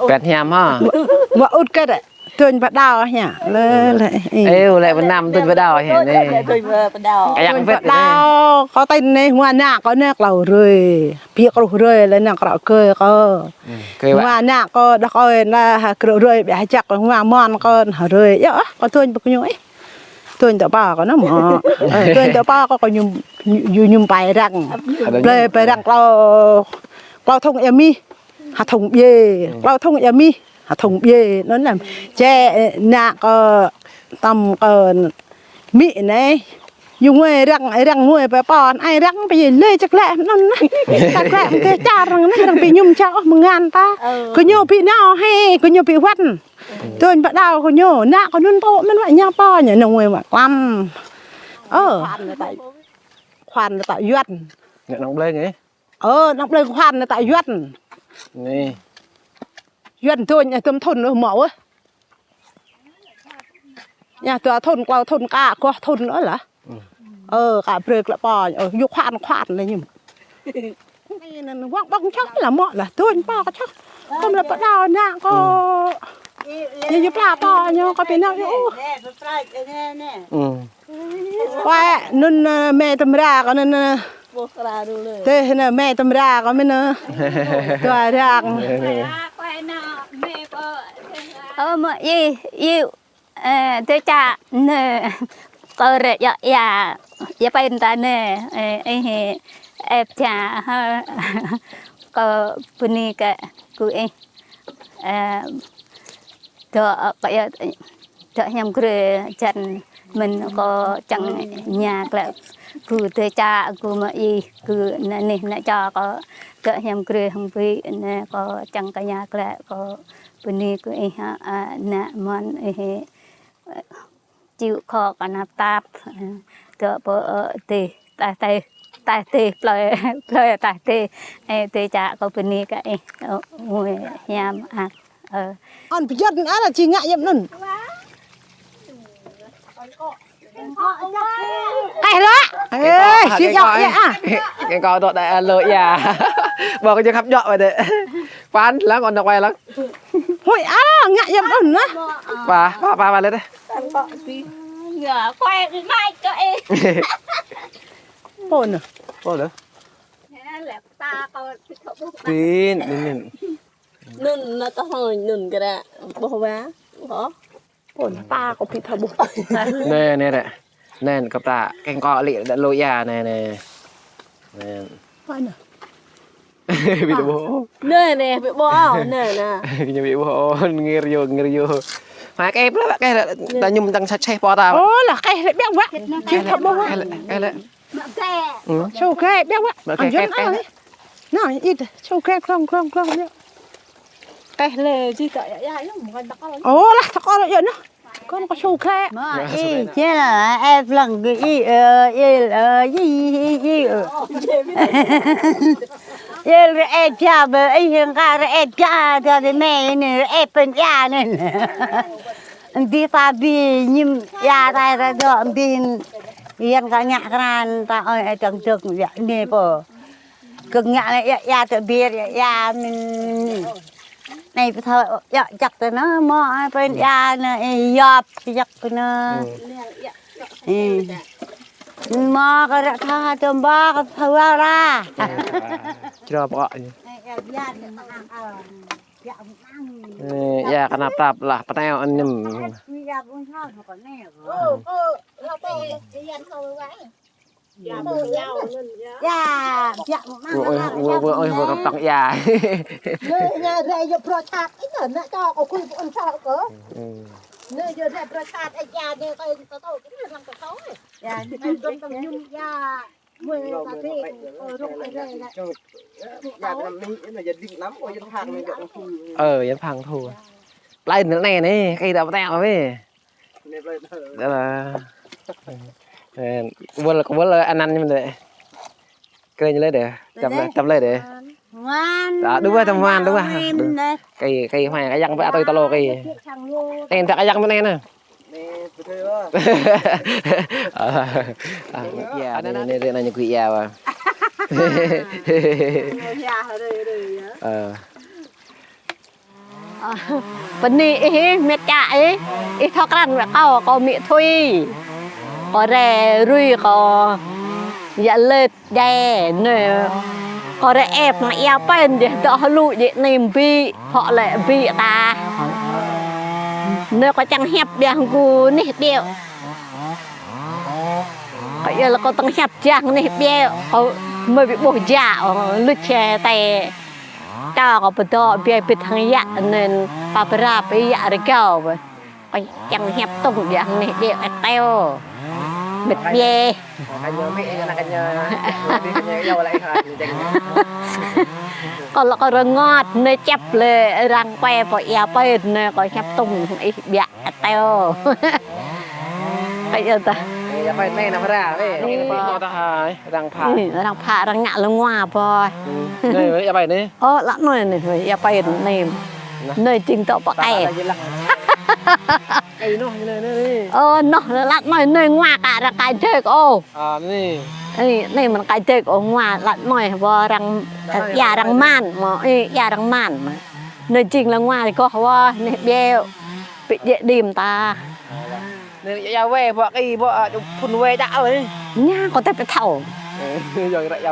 bẹt nhàm ha mà út cái đấy tôi bắt đầu nhỉ ê lại vẫn nằm tôi bắt đầu hả này cái bắt đầu có tên này hoa nạ có nè lẩu rồi biết rồi là nè cọ cười có hoa nạ có đã coi là rồi bị chặt hoa mòn con rồi á có tôi bao nhiêu ấy tôi đã bảo có nó mà tôi đã bảo có nhung bài rằng bài rằng bao thông em mi hạt thông bê bao thông em mi hạt thông bê nó làm che nạ có tầm mỹ này dùng người răng người phải bòn ai răng bây giờ lê chắc lẹ nó chắc lẹ cái cha răng nó răng bị nhung cháu mừng ngàn ta có nhiều bị nào hay có nhiều bị hoắt tôi bắt đầu có nhiều nạ có luôn bộ mình vậy nhau po nhỉ nông người mà quăm khoan là tại duyệt nóng lên ấy nóng lên khoan là tại duyệt nè duyệt tôi nhà tôm thôn ở mẫu á nhà tôi thôn qua thôn cả qua thôn nữa là cả bực là bò dục khoan này nhỉ này là quăng bông chóc là mọi là tôi bò có chóc không là bắt đầu nè có như pla bò nhau có bên nào qua nên mẹ tầm ra có nên thế là mẹ tầm ra có mình tôi ra mà gì tôi cha nè có rồi ya bên ta nè em cha có buni cái cô ấy đó bây giờ đó nhầm cười chân mình có chẳng nhà là cứ tôi cha cứ mà gì cứ này nãy cho có cỡ nhầm cười không bị nè có chẳng cả nhà là có buni cô ấy nè món ấy chịu khó cả nạp tạp cỡ bữa tê tai tê lời tai tê tê chả có bên này cái ngồi nhám ăn bây giờ là chỉ ngại nhầm nưng ai đó chị nhỏ vậy cái con tội đại lợi à bỏ cái khắp nhọ vậy đấy quán lắm còn đọc quay lắm hội ngại nhầm nưng á bà lên đây quay mai cho em bồn nữa tin nын nó có hơi nын cái đó bò vá hả bồn ta có bị thở bụng nè nè nè cặp ta canh cọ lị đã lôi à nè nè bị bố nè bị bố nè bị bố nghe vô mà cái là ta nhung tăng sạch xe po tao là cái lại béo quá chị thở bụng cái lại châu cái béo quá ăn dân ăn nào ít châu cái không cái lề gì tại vậy là thật con vậy nó con có châu cái mà chứ là em lần cái gì em cha bờ ấy hiện ra em cha cho thì mẹ này em bên cha này đi ta đi nhưng ya ta ra đó đi yên cả nhàran ta ơi chẳng được vậy nè bờ cực nhà này ya tự biết ya mình này thôi chắc từ nó mò bên ya này dọp chắc nó mò cái thà tôm bò cái thua ra chưa bỏ ya karena tap lah peteo anh nhầm ôi vừa gặp tặng già nhà đây giờ pro chat ít hơn nữa cho cóคุยcon sao cơ nơi giờ đây pro chat ai già đây tôi cái này làm cái xấu này già thì tôi tầm nhung già mười là thế rụng cái này này già làm đi mà giờ định lắm ôi dân hàng này dân hàng thua lại nữa này cây đào teo ấy đó là có là ăn nhưng mà để cây như thế để chấm lấy để đó đúng rồi tầm ngoan đúng rồi cây hoài cái răng vẽ tôi tao lô cây đèn cái răng bên này nè này là những quỷ già mà วันนี้เม็ดจ่าทอกรันแบบก็มีทุยก็แร่รุ่ยก็อย่าเลิศแย่เนอะก็แร่เอฟมาเอวเป็นเดี๋ยวต่อลุยในบีเพราะอะไรบีตาเนื้อก็จังเห็บเดียวกูนี่เดียวก็ยังแล้วก็ต้องเห็บจังนี่เดียวเขาไม่bị bổ dạ lướt che tay cho có bật đỏ bia bịt thằng dạ nên bà ra bị dạ được cao vậy cái chẳng hẹp tung dạng này đều teo bịt bia còn là có ngọt nơi chépเลยrăng que bỏ eoไปnơi có hẹp tung bia teo cái gì taอย่าไปแม่น้ำพระเว้ยนี่พอตาหายรังผารังงะลงว่าพอนี่อย่าไปนี่ละหน่อยนี่อย่าไปนี่nơiจริงต่อปะไก่ไก่น้อยเลยนี่น้อยละหน่อยnơi ngoa cả làไก่เจอโอ้นี่มันไก่เจอโอ้ngoaละหน่อยพอรังยารังม่านหมอยารังม่านมาnơiจริงละngoa thì cóว่าเนี่ยเบี้ยวbị dễ điềm ta nên giao về bọn cái bọn phun về đã rồi nha có thể phải thầu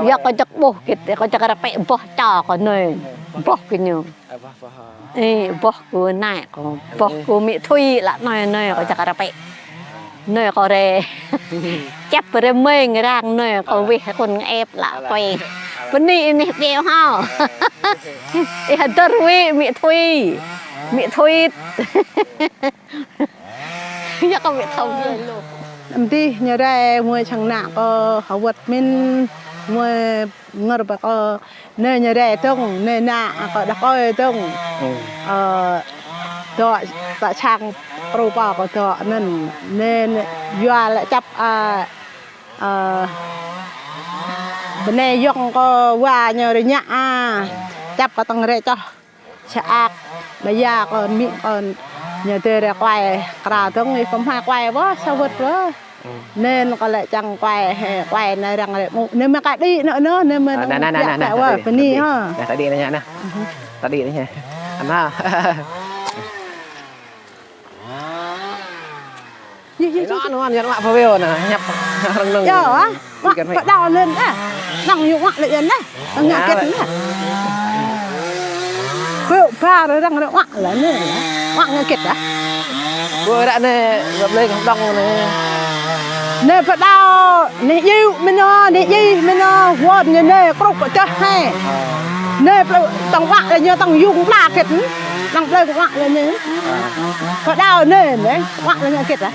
giờ có chắc bố kịch có chắc là phải bố trò có nơi bố cái nhiều bố của này có bố của mỹ thuy là nơi có chắc là phải nơi có re chấp về mê người đang nơi có vì con ép là quay vấn đề này đeo ha hạt tơ ruy mỹ thuy giờ có việc thầu gì luôn làm đi nhớ đây mua chẳng nặng có hậu vật mình mua ngờ được có nơi nhớ đây tung nơi nạ có đặc coi tung đó tại trang pro pa có đó nên doa lại chấp bên này dùng có qua nhớ đấy nhá chấp có tăng rễ cho chạc bây giờ còn miệng còn nhờ từ để quay cả tiếng người không hay quay quá sao vượt quá nên có lại chẳng quay này rằng lại nên mà cái đi nữa nên mà nè quá phải đi ha ta đi đây nha nè ta đi đây nha anh ha nó ăn nhặt vào bèo nè nhập răng nâng giờ á bắt đầu lên á đằng nhục lại lên đấy đằng nhặt kết nữa kêu pha rồi đằng nó ngoặt lại nữa ngoặt nghe kết á vừa đã nè gặp lên không đông nè nè bắt đầu nè yêu mình nó quên như nè cốc ở trên hay nè tầng ngoặt là như tầng dùng là kết đằng đây cũng ngoặt là như bắt đầu nè đấy ngoặt là nghe kết á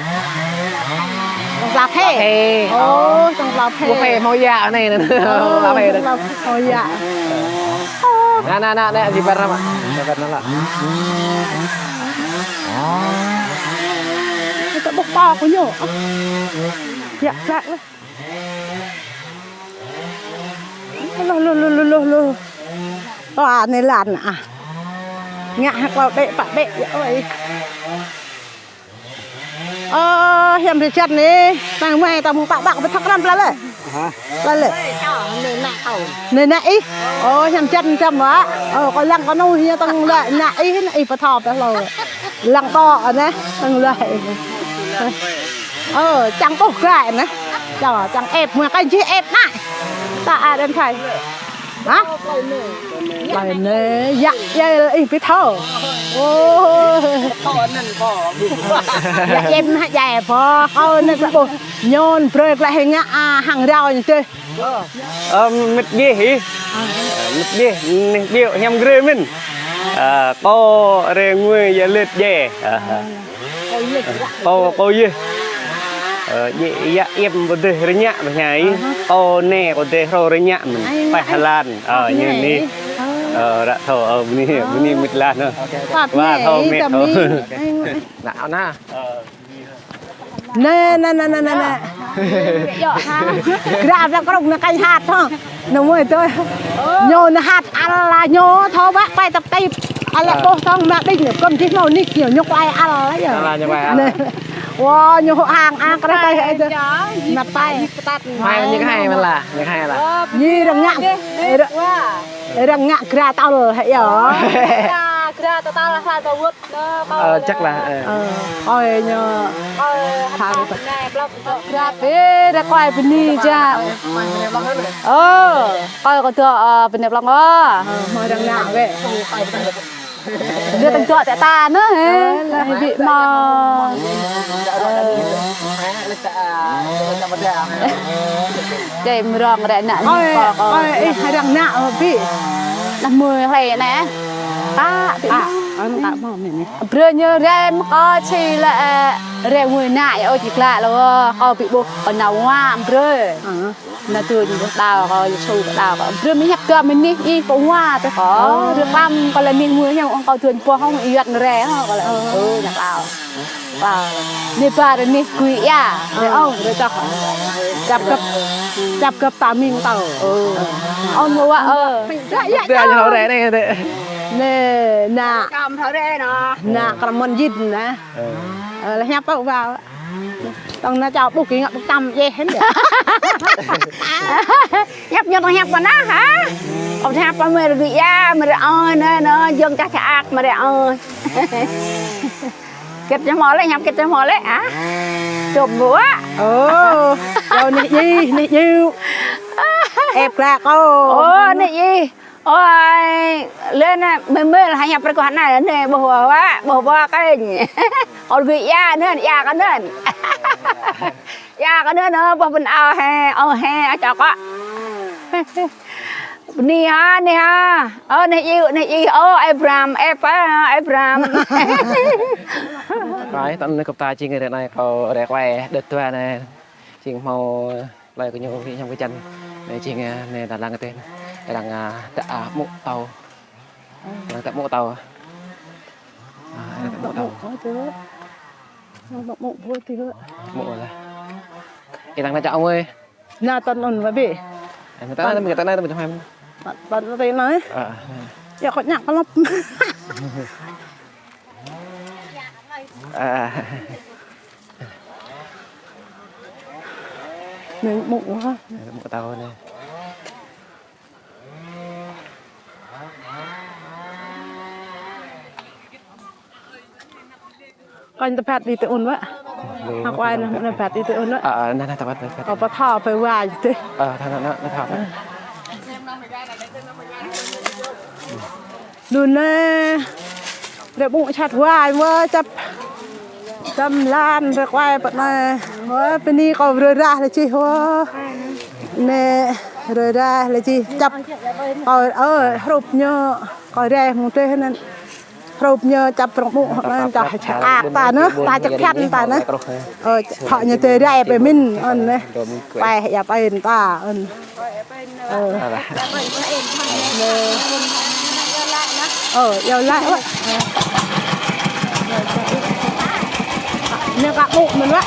là phê trong là phê môi dạ này nè là phê đấy môi dạ nè di barang mak nó là kita bốc to của nhổ dạ dạ lo này làn à ngạ qua bệ bạ bệ vậy hiện thì chặt này đang ngoài tao muốn tạo bạc với thắc năm lá lệ nên nãy hiện chân chăm quá có lăng có nôi như tăng lại nãy phải thọp đó rồi lăng to này tăng lại chẳng bốc lại này chẳng ép mà cái gì ép lại ta đến thầy hả bài này dạ dạ phải thở dạ em dạ phò nên là nhon break lại hình hàng rào như thế mít ghê hỉ mít ghê nhầm ghê mình có rê người giờ lết dè có gì dạ em có thể rơi nhạ mà nhảy có nè có thể rơi nhạ mình phải Hà Lan như này đã thở bên mít lan nữa và thở mít thở nào na nè ra ra có đồng canh hạt thôi nó mới tôi nhô nó hạt ăn là nhô thôi bác quay tập tay ăn là cô xong mà đinh được cầm chiếc màu nít nhiều nhô quay ăn đấy giờ wow nhô hàng ăn cái tay hay chưa nạp tay hai những cái hay như đằng ngạn ra tao rồi hãy ở ra ta là sao tao vứt nó chắc là coi nhờ thằng này ra phía ra coi bên đi cha coi còn tựa bên đẹp lắm á mời đằng nào vậy đưa thằng tựa tại ta nữa là bị mà chạy mưa rong cái này coi hai đằng nào bị là mưa này nè ta bị anh tạo mỏng này bây giờ em có chỉ là em người nại ơi chỉ là có bị buộc ở nào hoa rồi là từ những đào rồi sâu đào rồi mình nhập cơ mình đi có hoa tôi có được năm còn là mình mua nhau ông coi thường qua không yết rẻ không là nhập đào vào nè ba rồi nè quỷ à rồi ông rồi chập cặp tám mình tàu ông mua dạ nhỏ rẻ này nè nà cầm thở đây nè nà cầm môn dít nè là nhấp vào tông nó cho bút kia ngập tâm dê hết nhấp nhau tao nhấp vào nó hả ông nhấp vào mày rồi ya mày ơi nó dân chắc chạc mày ơi kết cho mỏ lấy nhấp kết cho mỏ lấy à chụp bữa rồi nè gì ép ra cô nè gì ôi lên mình là hay nhập cái này nè bố quá cái còn vị ya nữa ya cái nữa ya cái nữa nữa bố mình he cho có nè ha nè gì Abraham cái tận cặp ta chi người này có đẹp quay đợt tua này chi màu lại có nhiều trong cái chân này chi này là cái tên đang tạ mộ tàu đang tạ mộ tàu mộ vui thì mộ là cái đang là chậu ơi na tân ổn và bị người ta mình trong hai tân nó nói giờ có nhạc có lắm nên mộ ha mộ tàu này coi tập phạt đi tự ổn vậy học ai nè phạt đi tự ổn vậy nè tập phạt có bắt thọ phải vài chứ thằng nó thọ luôn nè để bụng chặt vài mà chập chăm lan rồi quay bận này bên đi còn rơi ra là chi hoa nè rơi ra là chi chập rồi rụp nhờ coi ra một tên nên rụp nhờ chập trong bụng nên cho ta nữa ta chắc khăn ta nữa họ như thế ra về mình ơn này quay ya bay ta ơn giờ lại vậy nè các bụng mình vậy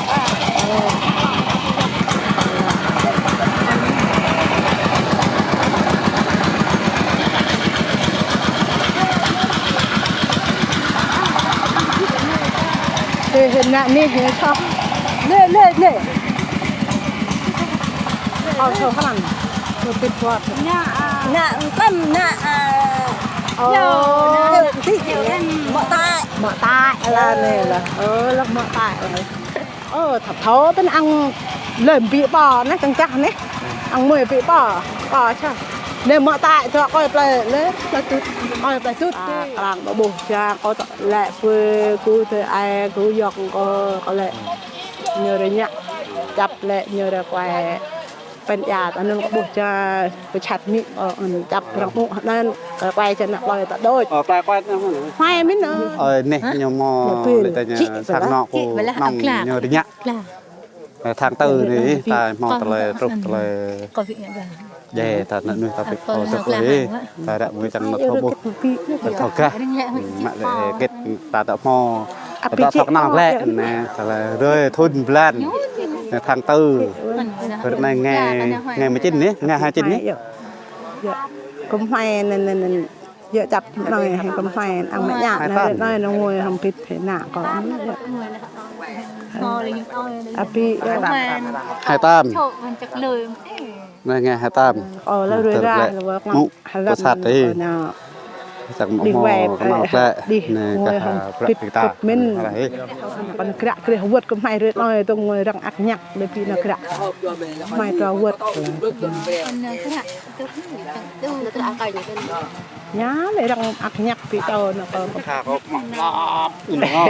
hiện nạn nè hiện sao nè sao khăn ăn một cái quạt nè tâm nè mỡ tai là này là mỡ tai thập thấu bên ăn lợn bị bò nó căng chắc đấy ăn 10 bị bò chứ nên mỡ tai cho coi play lấy coi play chút làm bổ cha có lại vừa cứ từ ai cứ giọt có lại nhờ đấy nhá chập lại nhờ đấy quayเป็นยาตอนนึงก็บุกจะไปฉัดมิจับรังมุกนั่นก็ไปจะหนักเลยตัดโดยปลายquayไม่ไม่เนอะเนี่ยnhờ mò để thằng nọ của nòng nhờ đấy nhá thằng tư này ta mò tele trục tele về ta nuôi ta bị khổ ta quấy ta đã nuôi chẳng nó thô bột thô ca mà để kết ta đã mò ta thọc nòng lẹ nè ta là rơi thun plan thằng tư rồi này nghe mấy chín đấy nghe 2 chín đấy cũng hay nên giờ chặt này hay cũng hay ăn mấy nhạt này nó ngồi làm thịt thế nào có api 2 tam này nghe 2 tam là rồi ra là mũ có sạt đấy จากหมอ đi หมอ về ก็มาแล้ đi เนี่ยก็ ngồi หาประ pít ติตา pít min อะไร còn kẹt kẹt vượt có mày rồi nói tôi ngồi răng ác nhắc để pin nó kẹt mày cho vượt nhá để răng ác nhắc pí tao nó có ข้าก็หมอกรอบอุ่นหอ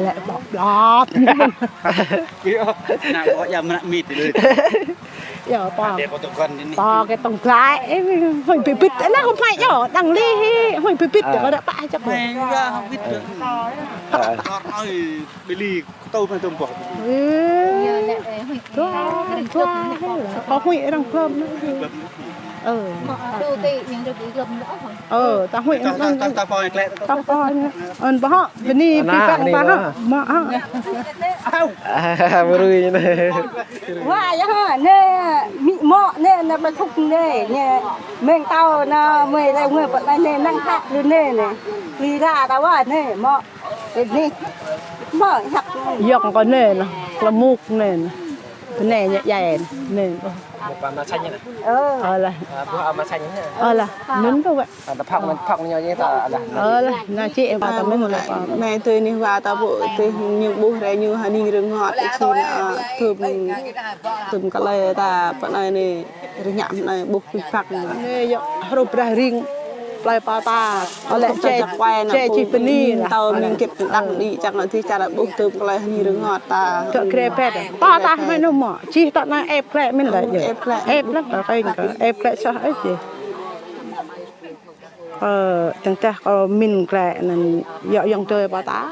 lẹ bọt lọt พี่อ๋อหน้าก็ยำมันมีดเลย giờ to เด็กก็ตะกันนี่ to cái tông trái hồi bị bít nó không phải nhỏ đằng đi hồi bị bít nó đã bại chắc แม่ rồi ก็วิทย์เลยก็เอ้ยบิลลี่โตมาตรงปก có huệ đang cơm ta huệ ตา đang ตาปอยแกล้ tao coi ơn bó bên đi phi băng bá mà Beri như này.ว่าya ha nè mị mọ nè là bà thúc nè nè mình tao na mày lại người bọn này nè năng thạc luôn nè nè vì ra taoว่าnè mọ nè mọ hạt dọc có nè là mục nè nè dài nè Một bàn mà xanh như này. là Bữa mà xanh như này. là nấn đâu vậy Tập học nhau như ta là. là chị bà tao mới một lại mẹ tôi đi vào tao bộ tôi như bố ra như hà đi rừng ngọt để chi là thùm cái này ta bọn này này rừng nhảm này bố phi phạc nè rồi ra riêng lại bà ta có lẽ che quay che chi bên đi tao mình kịp đăng đi chắc là thì chả là bố thùm cái này như rừng ngọt ta Cỡ kre pet ta ta hay nó mỏ chi ta na ép kre mình lại ép lắm cái ép kre sao ấy gì chẳng cha có mình kre nên dọ dòng chơi bà tá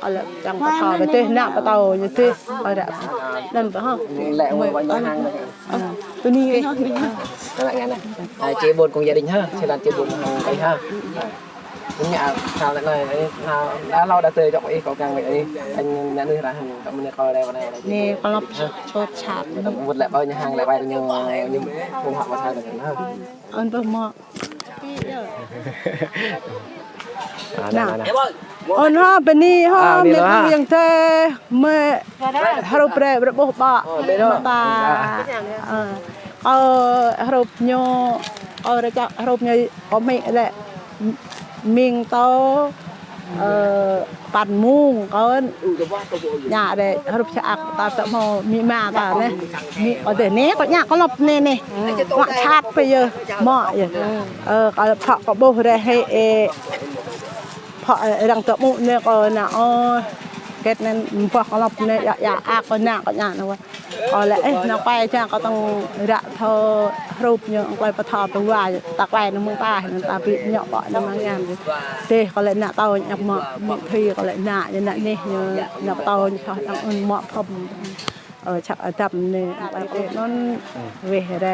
là chẳng có thò về tê nạp vào tàu như tê đã nên phải không Lẹ ngồi vào nhà hàng này. tôi đi Các bạn nghe này. Chị buồn cùng gia đình ha. Chị làm chị buồn hàng đây ha. Cũng nhà sao lại này đã lâu đã tươi cho ý có càng vậy anh đã đưa ra hàng mình coi đây vào đây. nè con lọc chốt chạp Một lại bao nhà hàng lại bay được nhiều không học mà sao được ha. ơn bơ mọ Nào. ơn ha bên đi ha mình cũngยังเธอเมื่อฮารุเปรย์ระบบบ่ตาฮารุโยระจักฮารุโยก็ไม่แหละมิงโตปั่นมุ้งก็หยาเลยฮารุชักตาตะโมมีมาตาเนี่ยมีเอาแต่เนี้ยก็หยาก็หลบเน่ว่าชาติไปเยอะหม้ออย่างก็เพาะก็โบได้ให้เพราะรังตะมุเนี่ยก็น่ะเกิดนั้นพวกเขาหลบเนี่ยอยากอาก็หน้าก็หน้านะว่าก็แหละน้องไปจ้าก็ต้องระเธอรูปเนี่ยไปประทอตัวว่าตะไคร้น้ำมึงตาเห็นตาปีเหยาะบ่อยน้ำมันงานเลยเต้ก็เลยหน้าเตาหยับเหมาะมีทีก็เลยหน้าอย่างนั้นนี่เนี่ยหน้าเตาเขาต้องเหมาะพอมชักจับเนี่ยไปนั่นเวร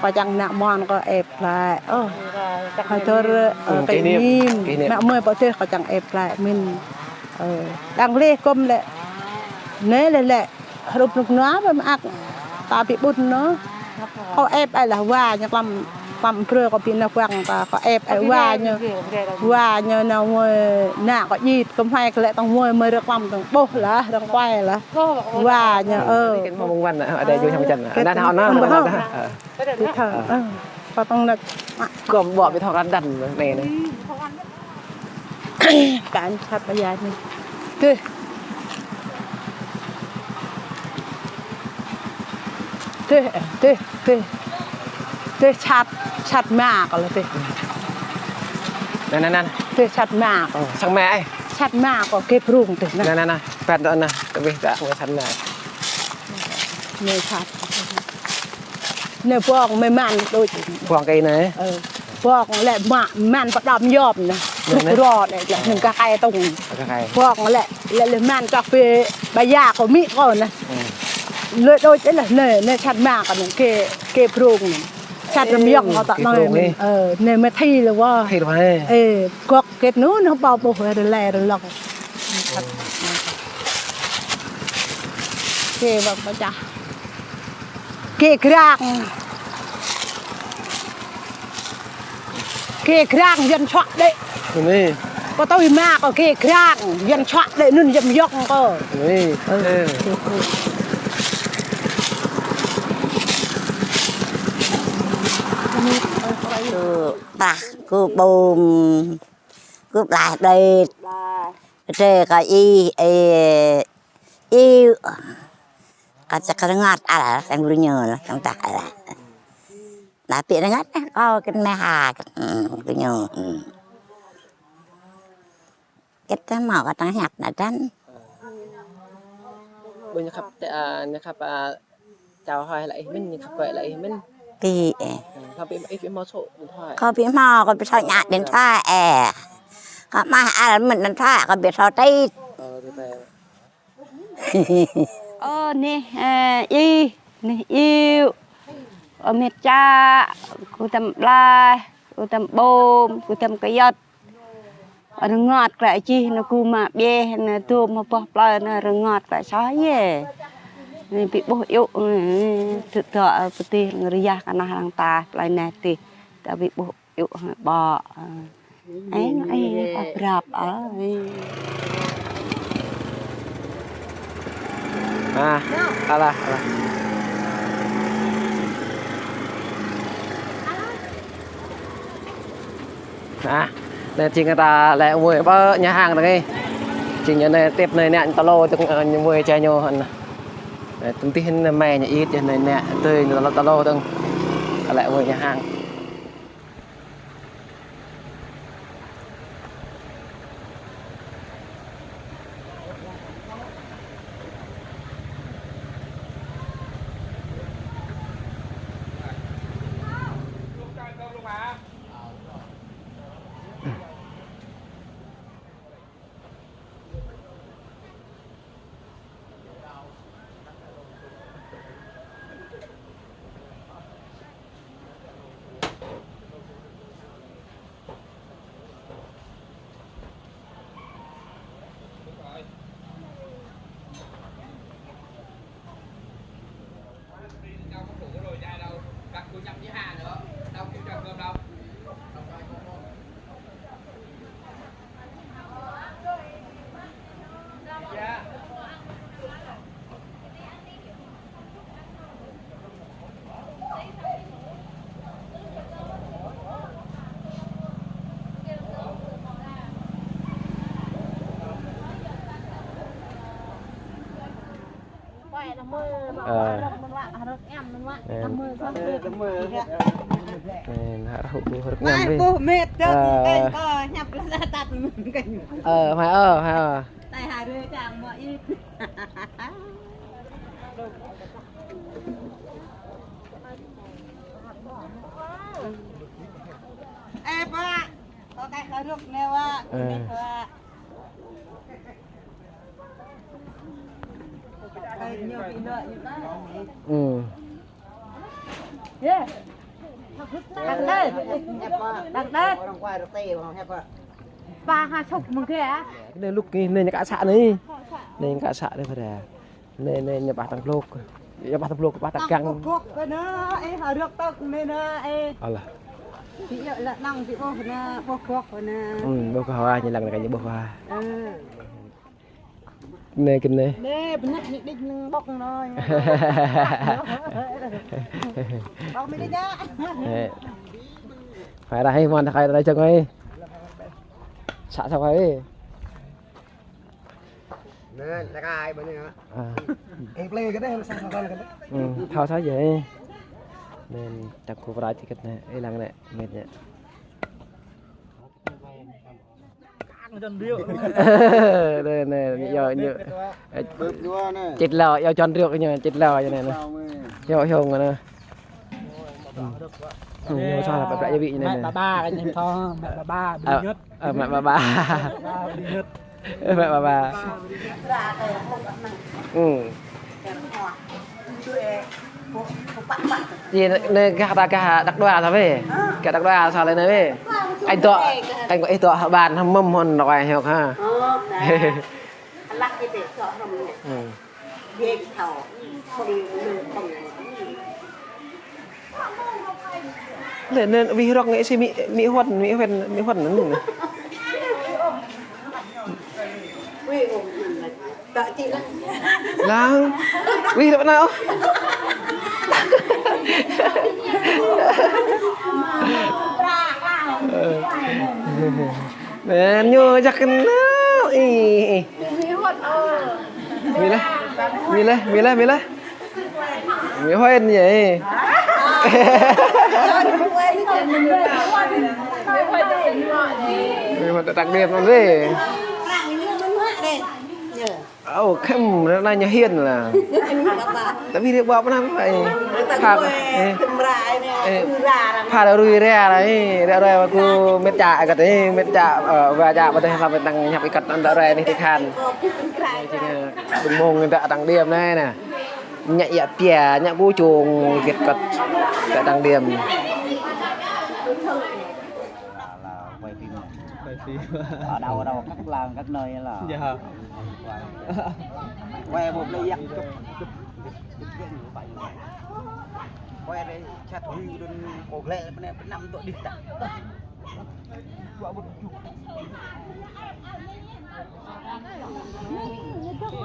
ก็จังหน้ามอนก็เอฟลายเขาเจอไปนิ่มแม่เมื่อประเทศเขาจังเอฟลายมินดังเล่ก้มแหละเนื้อเลยแหละรูปนุกน้ามันอักตาปีบุญเนาะเขาเอฟอะไรว่าเนี่ยความเปลือกก็ปีนักฟังตาเขาเอฟไอ้ว่าเนี่ยน่ะมวยหน้าก็ยีดก็ให้ก็เลยต้องมวยเรื่องความต้องโป๊ะละต้องไปละว่าเนี่ย Cái mông văn ở đây vô trong chân à? Đang thao nóที่เธอก็ต้องนึก còn bỏ với thao rắn đần này này. การชัดประหยัดนี่คือชัดมากเลย Nè. ชัดมาก Sang mẹ ấy. ชัดมากก็เก็บรุ่งถึงนะ Nè. Phạt đó nè. Cái việc đã người sẵn này. เนี่ยชัดเนี่ยพวกไม่มันโดย Khoảng cây này. พวกแหละมันประดอมยอบนะทุกรอดเนี่ยหนึ่งกระไก่ตรง Cái này. พวกแหละเลยมันจากไปใบยาก็มีก่อนนะเลยโดยเฉลี่ยเนี่ยชัดมากกันเก็บรุ่งชัดลำยองเขาตัดน้อยเนี่ยไม่ที่เลยว่า Thì rồi. กอกเก็บนู้นเขาเบาโบเหรอแลหรือหรอกเก็บแบบจ้ะเก็บกลางยันช็อตได้ Nè. ก็ต้องมากก็เก็บกลางยันช็อตได้นู่นยันยกก็ Nè. bà cô bùm cô lại đây đây cái yêu cái chắc ngắt à anh vừa nhớ là chúng ta là tiện ngắt có cái mẹ hà cái nhớ cái màu cái trắng hạt là trắng bây giờ khắp chào hỏi lại mình khắp gọi lại mình thì khắp bị máu sổ điện thoại có biết mò có biết sao nhạt điện thoại có mà mình điện thoại có biết sao tay nè y nè yêu ở miệt cha cô tầm la cô tầm bom cô tầm cái giật ở ngọt lại chi nó cù mà bê nó tôm mà bò bò nó ngọt lại xóa ye này bị bổ yếu thực thọ tiền người già cả nàng ta lại nè thì đã bị bổ yếu bò ấy nó ấy rạp ở ala nên chỉ người ta lại mua bao nhà hàng này chỉ nhà này tiếp này nè tao lo từng mua chai nhau hẳn tung tin mè nhà ít trên này nè tươi tao lo từng lại mua nhà hàng mệt đâu có nhập ra tạt mình cái phải tay hà đưa chàng mọi ít ba có cái khởi nước nêu á nhiều bị lợi như thế đặt đây ba hai chục một cái á nên lúc nên cả xã này nên cả xã đây phải là nên nhà bà tăng lô nhà bà tăng lô bà tăng căng thuốc cái nữa ấy họ được tao nên ấy là chị là năng chị bố thuốc rồi nè bố hoa như lần này như bố hoa nè kinh nè nè bên nách nhị đích bóc rồi bóc mới đi ra phải đây mòn phải đây cho ngay xả sao ấy nè là ai bên này hả em play cái đấy sao cái đấy thao sao vậy nên chắc cô phải chỉ cái này ấy lần này mệt nhỉ đây này giờ như chít lò giờ chọn rượu cái nhờ chít lò như này nè hiệu hồng rồi nè nhiều sao là phải bị như này mẹ ba cái này cho mẹ ba đi nhất mẹ ba mẹ ba gì nơi cả đặc đoà sao vậy cả đặc đoà sao lại nơi vậy anh gọi tọa bàn mâm hòn đòi hiểu ha nên vì rock nghệ sĩ mỹ huân nó nùng lang vì đâu nào nyo chắc cái Mila Mila hoen vậy mà đặc điểm nó gì khăm nó nhà hiền là tại vì được bao năm vậy pha đầu đuôi ra đấy ra đây mà cô mệt chạ cái đấy mệt chạ và chạ vào đây làm việc đằng nhập cái cật ăn đỡ ra đi thì khan đừng mong người ta đặc điểm này nè nhạy nhẹ pìa nhạy bu chuồng việt cật tại đặc điểm ở đâu các làng các nơi là dạ quay một đây dắt chụp quay đây chặt huy đơn cổ lệ bên này 5 tuổi đi tạ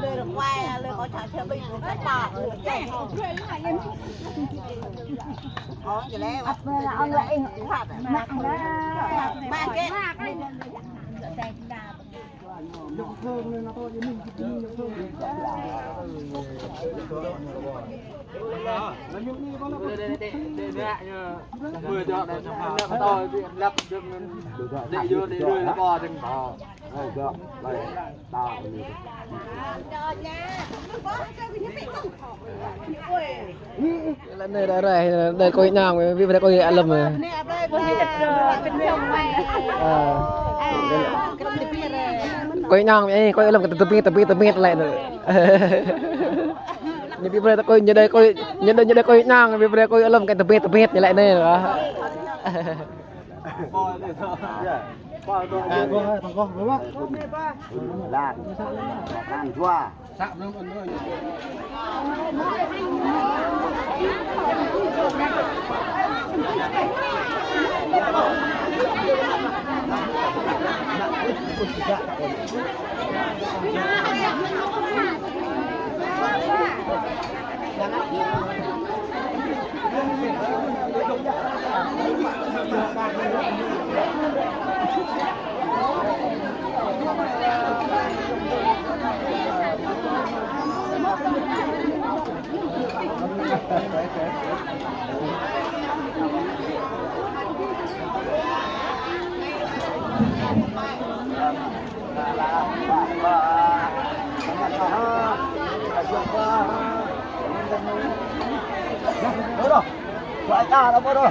เลยแควเลยเขาฉาเชื่อไปอยู่ในป่าเลยอ๋ออยู่แล้วเอาเลยผัดมากนะมากเก๊vừa cho nó to lắp được để vô để đưa nó bò đừng bò là nơi đó rồi đây coi nào vì đây coi ăn lầm rồi coi nào ấy coi lầm cái tập biết lại nữa như bây giờ coi như đây coi nào vì đây coi lầm cái tập biết như lại đây nữa thằng con đúng không? là ăn chua Sạm luôn ăn nữa. Đâu rồi, loại ca đâu có đâu.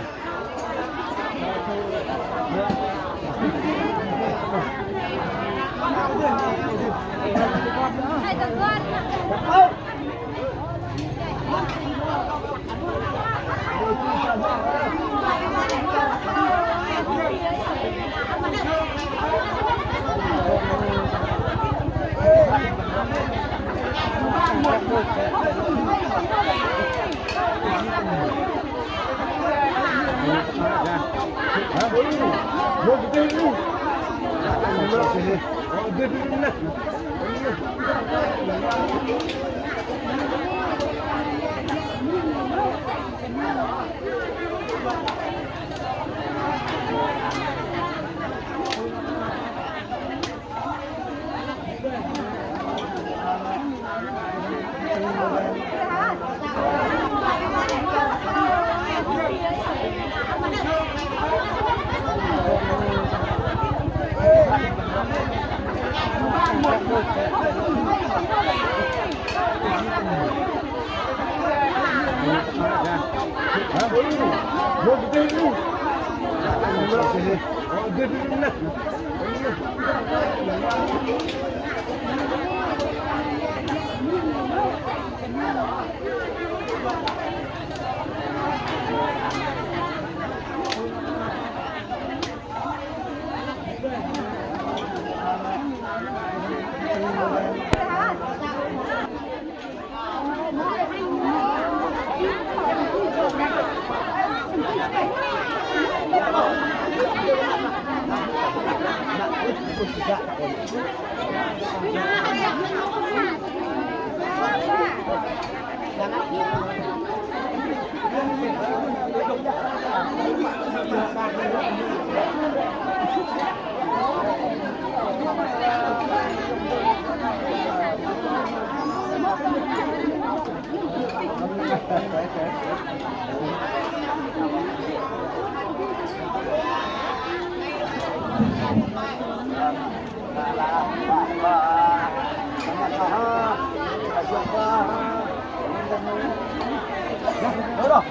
Đâu rồi?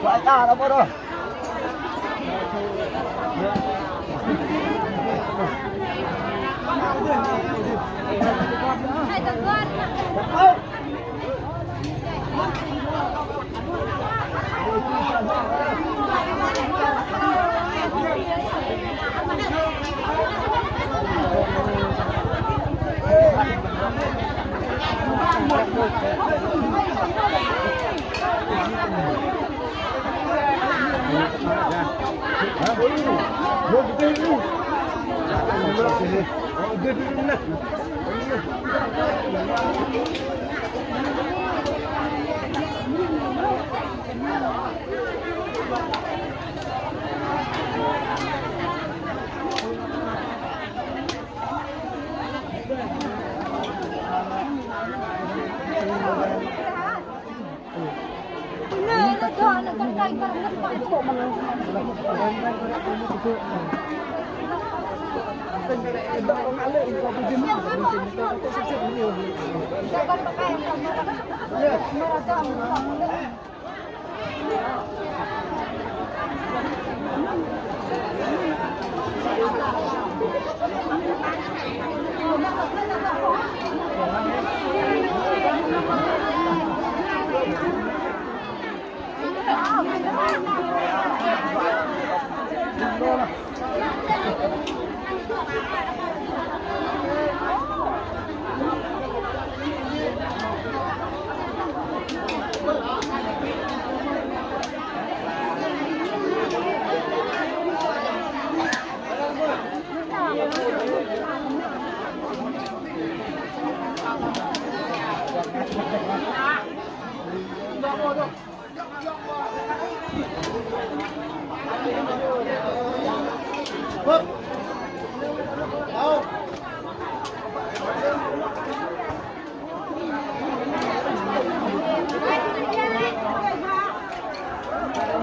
Loại ca đâu có rồi.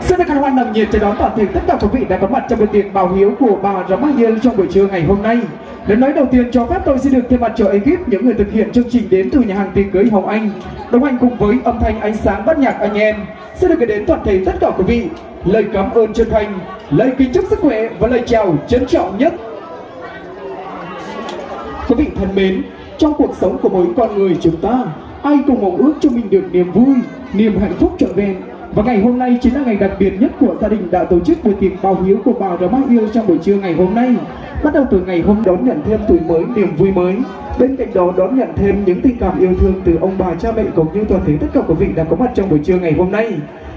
Xin được hoan nồng nhiệt chào đón toàn thể tất cả quý vị đã có mặt trong bữa tiệc báo hiếu của bà Ramahiel trong buổi trưa ngày hôm nay. Lời nói đầu tiên cho phép tôi xin được thay mặt cho ekip những người thực hiện chương trình đến từ nhà hàng tiệc cưới Hồng Anh, đồng hành cùng với âm thanh ánh sáng bát nhạc anh em. Xin được gửi đến toàn thể tất cả quý vị lời cảm ơn chân thành, lời kính chúc sức khỏe và lời chào trân trọng nhất. Quý vị thân mến, trong cuộc sống của mỗi con người chúng ta, ai cũng mong ước cho mình được niềm vui, niềm hạnh phúc trọn vẹn. Và ngày hôm nay chính là ngày đặc biệt nhất của gia đình đã tổ chức buổi tiệc báo hiếu của bà Ramahiel trong buổi trưa ngày hôm nay. Bắt đầu từ ngày hôm đón nhận thêm tuổi mới, niềm vui mới. Bên cạnh đó đón nhận thêm những tình cảm yêu thương từ ông bà cha mẹ cũng như toàn thể tất cả quý vị đã có mặt trong buổi trưa ngày hôm nay.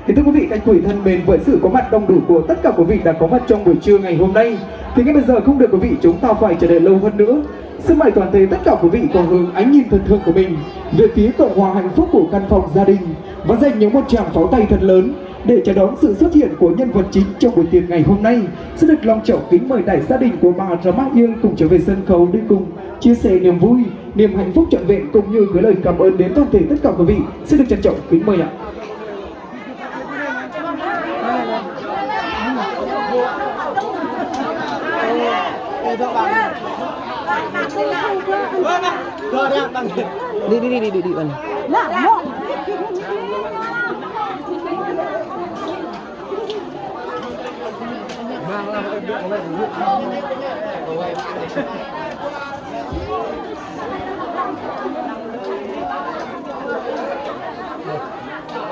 Thì thưa quý vị, các quý thân mến, với sự có mặt đông đủ của tất cả quý vị đã có mặt trong buổi trưa ngày hôm nay, thì ngay bây giờ không được quý vị chúng ta phải chờ đợi lâu hơn nữa. Xin mời toàn thể tất cả quý vị có hướng ánh nhìn thân thương của mình về phía cộng hòa hạnh phúc của căn phòng gia đình và dành những một tràng pháo tay thật lớn để chào đón sự xuất hiện của nhân vật chính trong buổi tiệc ngày hôm nay. Xin được long trọng kính mời đại gia đình của bà Ramahiel cùng trở về sân khấu để cùng chia sẻ niềm vui, niềm hạnh phúc trọn vẹn cũng như gửi lời cảm ơn đến toàn thể tất cả quý vị. Xin được trân trọng kính mời ạ.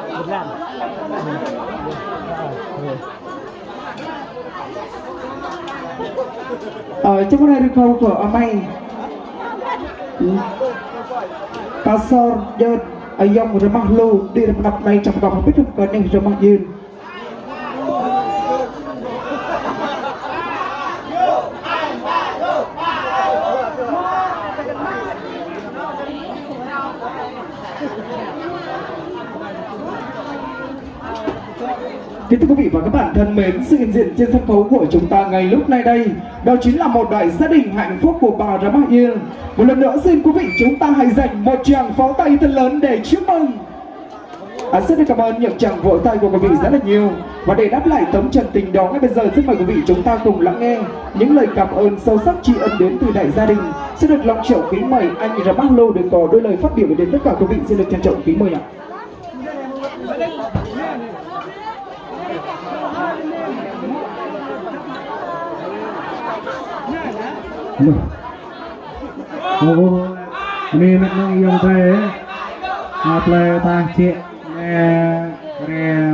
Đi bạn. Trong hôm nay được câu của Amay Pastor John Ayong Ramahlu đi làm nạp này trong vòng biết được còn nên Ramahiel. Kính thưa quý vị và các bạn thân mến, sự hiện diện trên sân khấu của chúng ta ngay lúc này đây đó chính là một đại gia đình hạnh phúc của bà Rama Yên. Một lần nữa xin quý vị chúng ta hãy dành một tràng pháo tay thật lớn để chúc mừng. Rất cảm ơn những tràng vỗ tay của quý vị rất là nhiều. Và để đáp lại tấm chân tình đó, ngay bây giờ xin mời quý vị chúng ta cùng lắng nghe những lời cảm ơn sâu sắc tri ân đến từ đại gia đình. Xin được long trọng kính mời anh Ramalo để có đôi lời phát biểu đến tất cả quý vị. Xin được trân trọng kính mời ạ. Ini nak yang teh, apa tah cek,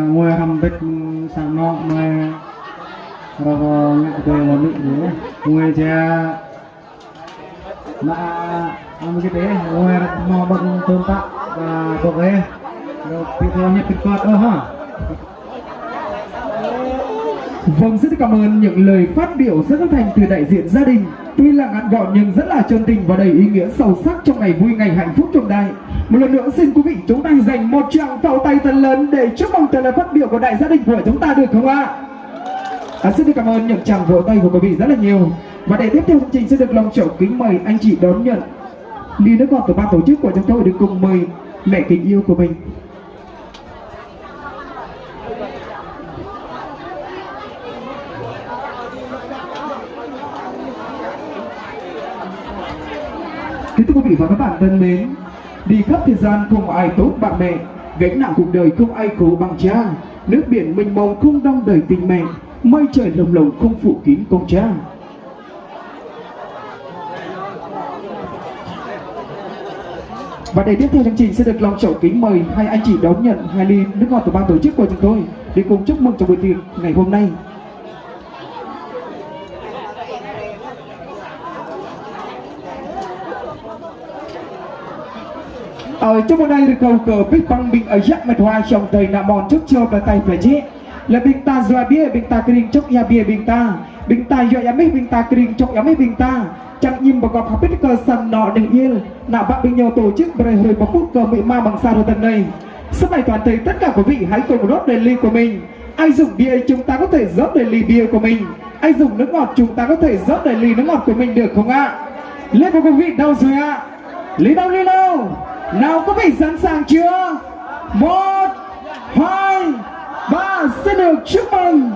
mua hambet sano mua rau ngak teh wami ni, mua je, na apa gitu mua mau bang tuntak, pokoknya, pokoknya pikot ha. Vâng, rất cảm ơn những lời phát biểu rất chân thành từ đại diện gia đình. Tuy là ngắn gọn nhưng rất là chân tình và đầy ý nghĩa sâu sắc trong ngày vui, ngày hạnh phúc trọng đại. Một lần nữa xin quý vị chúng ta dành một tràng pháo tay thật lớn để chúc mừng từ lời phát biểu của đại gia đình của chúng ta được không ạ? Xin được cảm ơn những tràng vỗ tay của quý vị rất là nhiều. Và để tiếp theo chương trình xin được long trọng kính mời anh chị đón nhận ly nước ngọt từ ban tổ chức của chúng tôi, được cùng mời mẹ kính yêu của mình. Kính thưa quý vị và các bạn thân mến, đi khắp thế gian không ai tốt bạn mẹ, gánh nặng cuộc đời không ai khổ bằng cha, nước biển mênh mông không đong đầy tình mẹ, mây trời lồng lộng không phủ kín công cha. Và để tiếp theo chương trình sẽ được long trọng kính mời hai anh chị đón nhận 2 ly nước ngọt từ ban tổ chức của chúng tôi để cùng chúc mừng cho buổi tiệc ngày hôm nay. Ở trong một đây được cầu cờ bích băng bình ở giặc mệt hoa trong thời nạ mòn chúc cho và tay phải chết là bình ta doa bia bình ta kring chốc ya bia bình ta doa ya mấy bình ta kring chốc ya mấy bình ta chẳng nhìn vào góc học biết cờ sân nọ đừng yên nạ bạn bình nhau tổ chức bày hồi một phút cờ mỹ ma bằng xa rồi tận này. Sau này toàn thể tất cả quý vị hãy cùng rót đầy ly của mình. Ai dùng bia chúng ta có thể rót đầy ly bia của mình, ai dùng nước ngọt chúng ta có thể rót đầy ly nước ngọt của mình được không ạ? Lên của quý vị đâu rồi ạ? Ly đâu? Nào có vị sẵn sàng chưa? 1, 2, 3, xin được chúc mừng.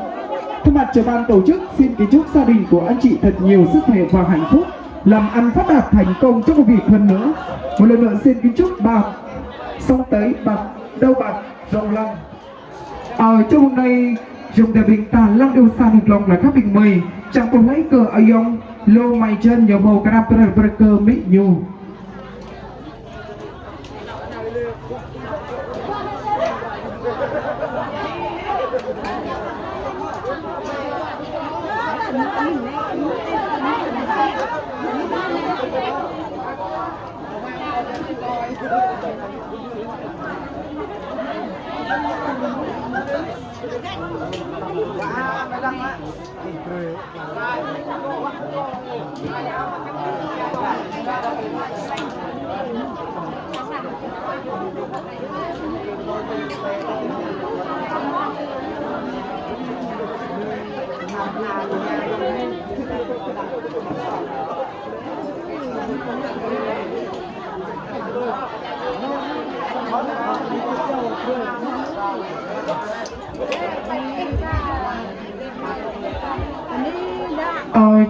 Thay mặt cho ban tổ chức xin kính chúc gia đình của anh chị thật nhiều sức khỏe và hạnh phúc, làm ăn phát đạt thành công trong việc hơn nữa. Một lần nữa xin kính chúc bạc xong tới bạc đâu bạc rộng lòng. Ở trong hôm nay dùng để bình ta lăng yêu xa được lòng là các bình mời chẳng có lấy cờ ở dòng lô mày chân nhiều màu cả cơ mỹ nhu.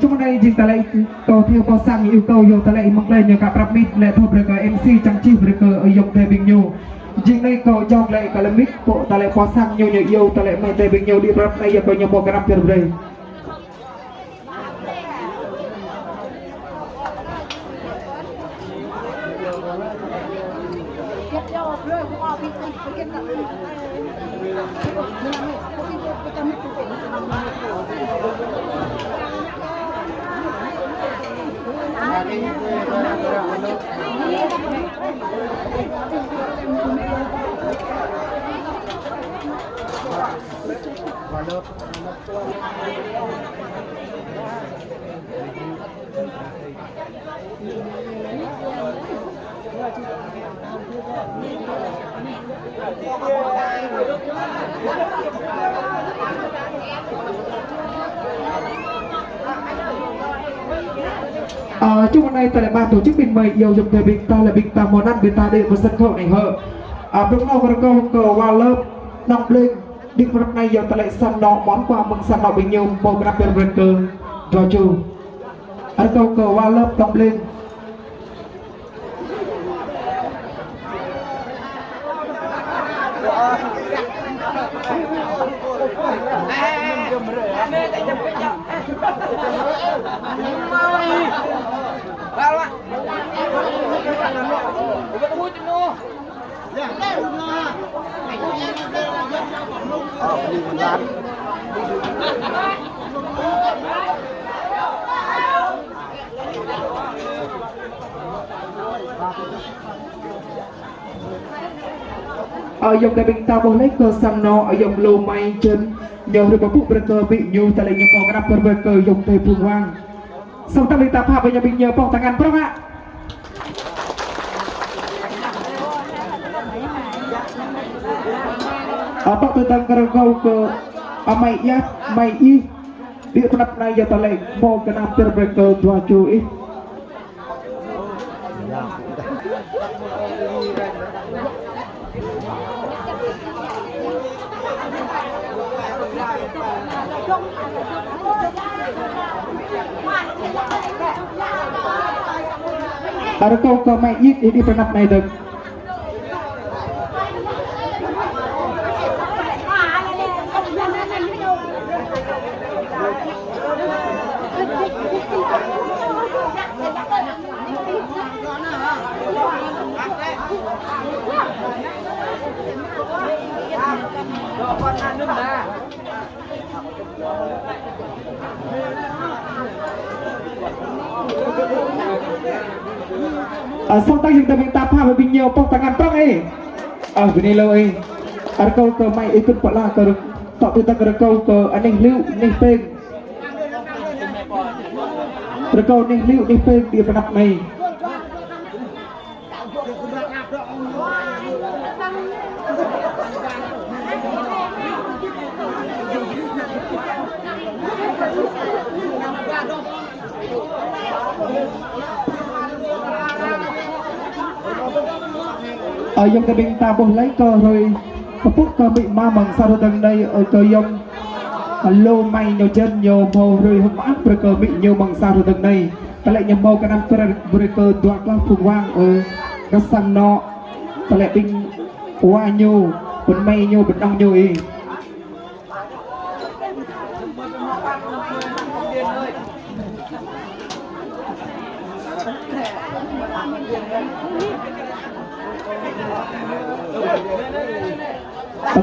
Trong hôm nay chúng ta lại cầu theo bao sang yêu cầu dùng ta lại mặc lên nhờ cả prap mít lại thộp được MC trang trí được ở dùng tề bình nhu. Chính đây cầu trong lại cả mic bộ ta lại bao sang nhiều yêu ta lại mày tề bình nhu đi prap này giờ coi nhiều một cái rap rồi. Hãy subscribe cho kênh Ghiền Mì Gõ để không bỏ lỡ những video hấp dẫn. Trong hôm nay tại lại ban tổ chức bình mời yêu dùng thời bình ta là bình ta món ăn bình ta để vào sân khấu này hở. Bên nào có câu cờ qua lớp năm lên định hôm nay giờ ta lại săn đỏ món quà mừng săn đỏ bình nhiều một năm bên cờ trò chủ. Câu cờ qua lớp năm lên. Ở dòng đại bình ta bố lấy cơ sang nó ở dòng lô may chân nhiều được bảo phụ cơ bị nhu tại lại nhiều có cái nắp cơ dòng tây phương hoang xong ta bình ta phá với nhà bình nhờ bóng thằng ăn không ạ ở bác tôi tăng cái câu cơ ở mày ya mày y địa phương này giờ ta lại mò cái nắp cơ tua chú ít ada kau ke mayit ini pernah naik dah. Xong tay chúng ta minta apa lebih nyawa pok tangan prang begini lo ada kau ke mai ikut pala ke tak tu tak ada kau ke aneh liu nih peng ada kau nih liu nih peng dia pernah mai ở dòng cái bình ta bố lấy cơ rồi có phút cơ bị ma mừng sao rồi đằng đây ở cơ dòng lô may nhiều chân nhiều màu rồi không áp rồi cơ bị nhiều mừng sao rồi đằng đây ta lại nhầm màu cái năm cơ rồi cơ đoạt lao phùng quang ở cái săn nọ ta lại bình qua nhiều bên may nhiều bên đông nhiều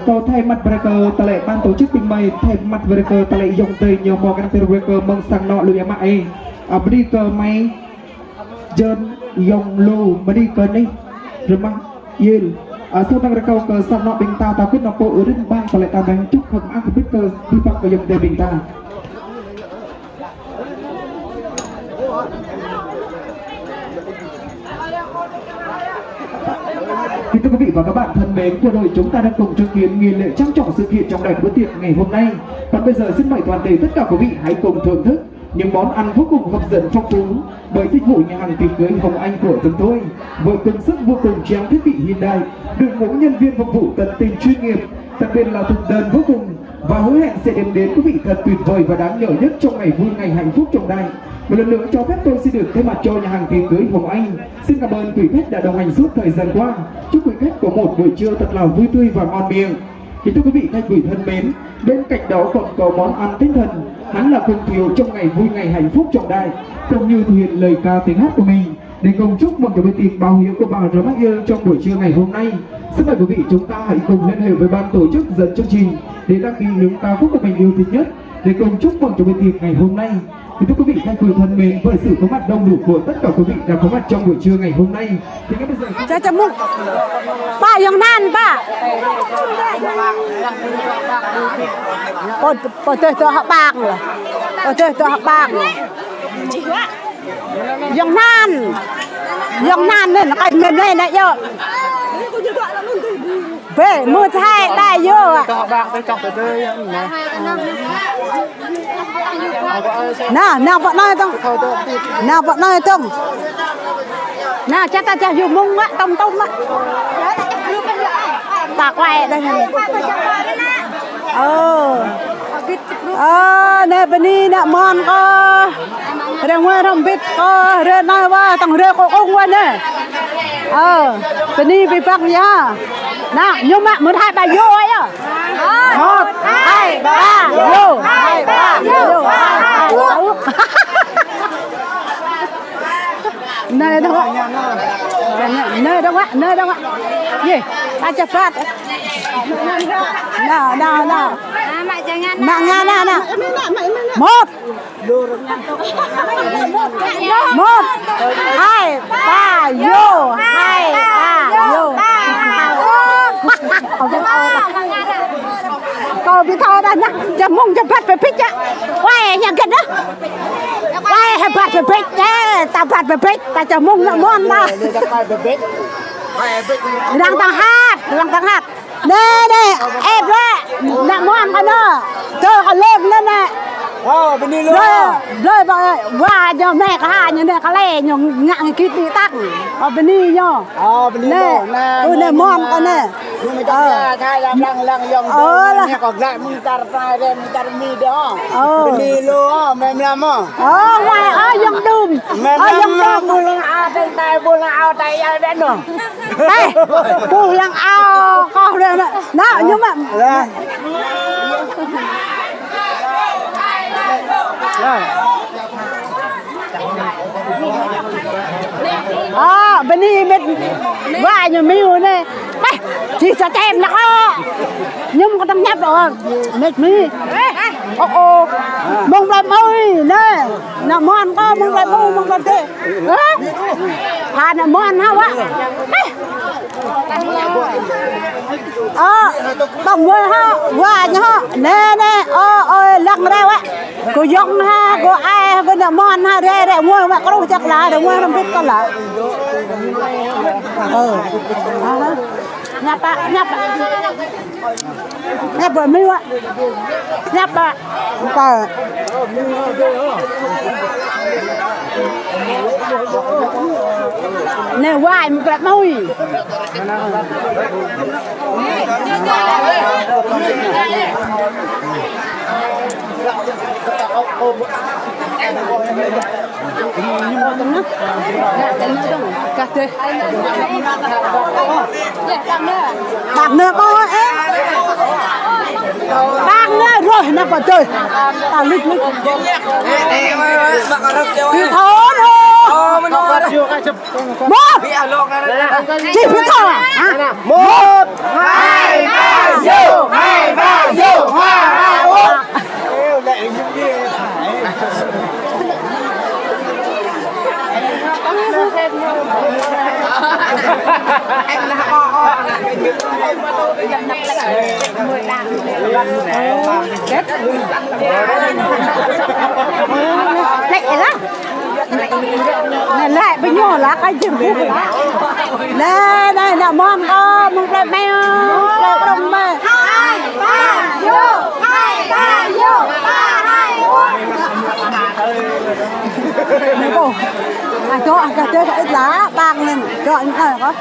Câu thay mặt breaker ta lại ban tổ chức bình bày thay mặt breaker ta lại dùng từ nhiều màu cái breaker mong sang nọ lùi em ai breaker máy dân dùng lù breaker này rồi mang yên sau đang câu cờ sang nọ bình ta ta quyết nó bộ ở đến bang ta lại ta đánh chúc không ăn biết cơ đi bắt vào dùng từ bình ta. Kính thưa quý vị và các bạn thân mến, vừa rồi chúng ta đang cùng chứng kiến nghi lễ trang trọng sự kiện trong đại bữa tiệc ngày hôm nay. Còn bây giờ xin mời toàn thể tất cả quý vị hãy cùng thưởng thức những món ăn vô cùng hấp dẫn phong phú bởi dịch vụ nhà hàng tiệc cưới Hồng Anh của chúng tôi, với công suất vô cùng trang thiết bị hiện đại, đội ngũ nhân viên phục vụ tận tình chuyên nghiệp, đặc biệt là thực đơn vô cùng và hứa hẹn sẽ đem đến quý vị thật tuyệt vời và đáng nhớ nhất trong ngày vui ngày hạnh phúc trọng đại. Một lần nữa cho phép tôi xin được thay mặt cho nhà hàng tiệc cưới Hồng Anh xin cảm ơn quý khách đã đồng hành suốt thời gian qua. Chúc quý khách có một buổi trưa thật là vui tươi và ngon miệng. Kính thưa quý vị khách quý thân mến, bên cạnh đó còn có món ăn tinh thần hắn là không thiếu trong ngày vui ngày hạnh phúc trọng đại, cũng như thể hiện lời ca tiếng hát của mình để cùng chúc mừng cái bữa tiệc báo hiếu của bà Roma yêu trong buổi trưa ngày hôm nay. Xin mời quý vị chúng ta hãy cùng liên hệ với ban tổ chức dẫn chương trình để đăng ký những ca khúc của mình yêu thích nhất để cùng chúc mừng cho bữa tiệc ngày hôm nay. Kính thưa quý vị khách quý thân mến, với sự có mặt đông đủ của tất cả quý vị đã có mặt trong buổi trưa ngày hôm nay thì ngay bây giờ cho múc ba yang nan ba bỏ chơi cho họ bạc rồi bỏ chơi cho họ bạc yang nan nên nó cái mềm này này vô về mua thay tay vô à nào bọn nói tông nào bọn nói tông nào chắc ta chả dùng mông á tông tông á ta quay đây này nè bên đi nè mòn có ra ngoài không biết có ra nóiว่าต้องเรือcó ông quan nè bên đi bị bắt nhá nào nhưng mà muốn hai bà vô ấy à 1 2 3 vô 2 3 vô nơi đâu ạ nơi đâu ạ nơi đâu ạ gì ta chặt phát nào nào nào nặng nha nè nè 1 1 2 3 vô 2 3 vô cô bị thò ra nháจะมุ่งจะพัดไปพิจอะว่าอย่างกันนะว่าให้พัดไปพิจตาพัดไปพิจตาจะมุ่งละม่อนนะดังต่างหากดังต่างหากเน่เน่เอฟละละม่อนกันเนาะเจอกันเล่มนั่นแหละbên đi luôn rồi và cho mẹ cả hai như này cả lẻ nhung ngạn cái tí tắc ở bên đi nhá bên đi nè mòn con nè nhưng mà cho thay làm lăng dòng nè còn lại mình tar tay đây mình tar mi đó bên đi luôn mềm lắm ngoài dòng đùm dòng đùm bu lăng ao tay tay bu lăng ao tay ai đến rồi đây bu lăng ao con đây nè đó nhưng mà bên đi bên vài nhà miu này chỉ sợ em là có nhưng mà tâm nhấp rồi mệt mi mong làm ơi nè là món có mong làm ơi mong làm thế hà là món hao á bằng người ha vài nhà nè nè ơi lăng ra á cô dòng ha cô ai cô là món ha ra ra mua mà có đâu chắc là để mua không biết có là nhấp rồi miu á nhấp à cờ nè hoài một cái môi bạc nữa bố em bạc nữa rồi nó còn chơi tao lịch lịch thì thố thôi một chỉ biết thôi à 1 2 3 vô 2 3 vô 2 3 anh là ho lẹ lắm này lại bây giờ lá cái chừng phút đây đây là món có món lại mèo lại đồng mè 2 3 vô 2 3 vô 3 2 này cô cho ăn cà phê ít lá bang lên cho anh thấy có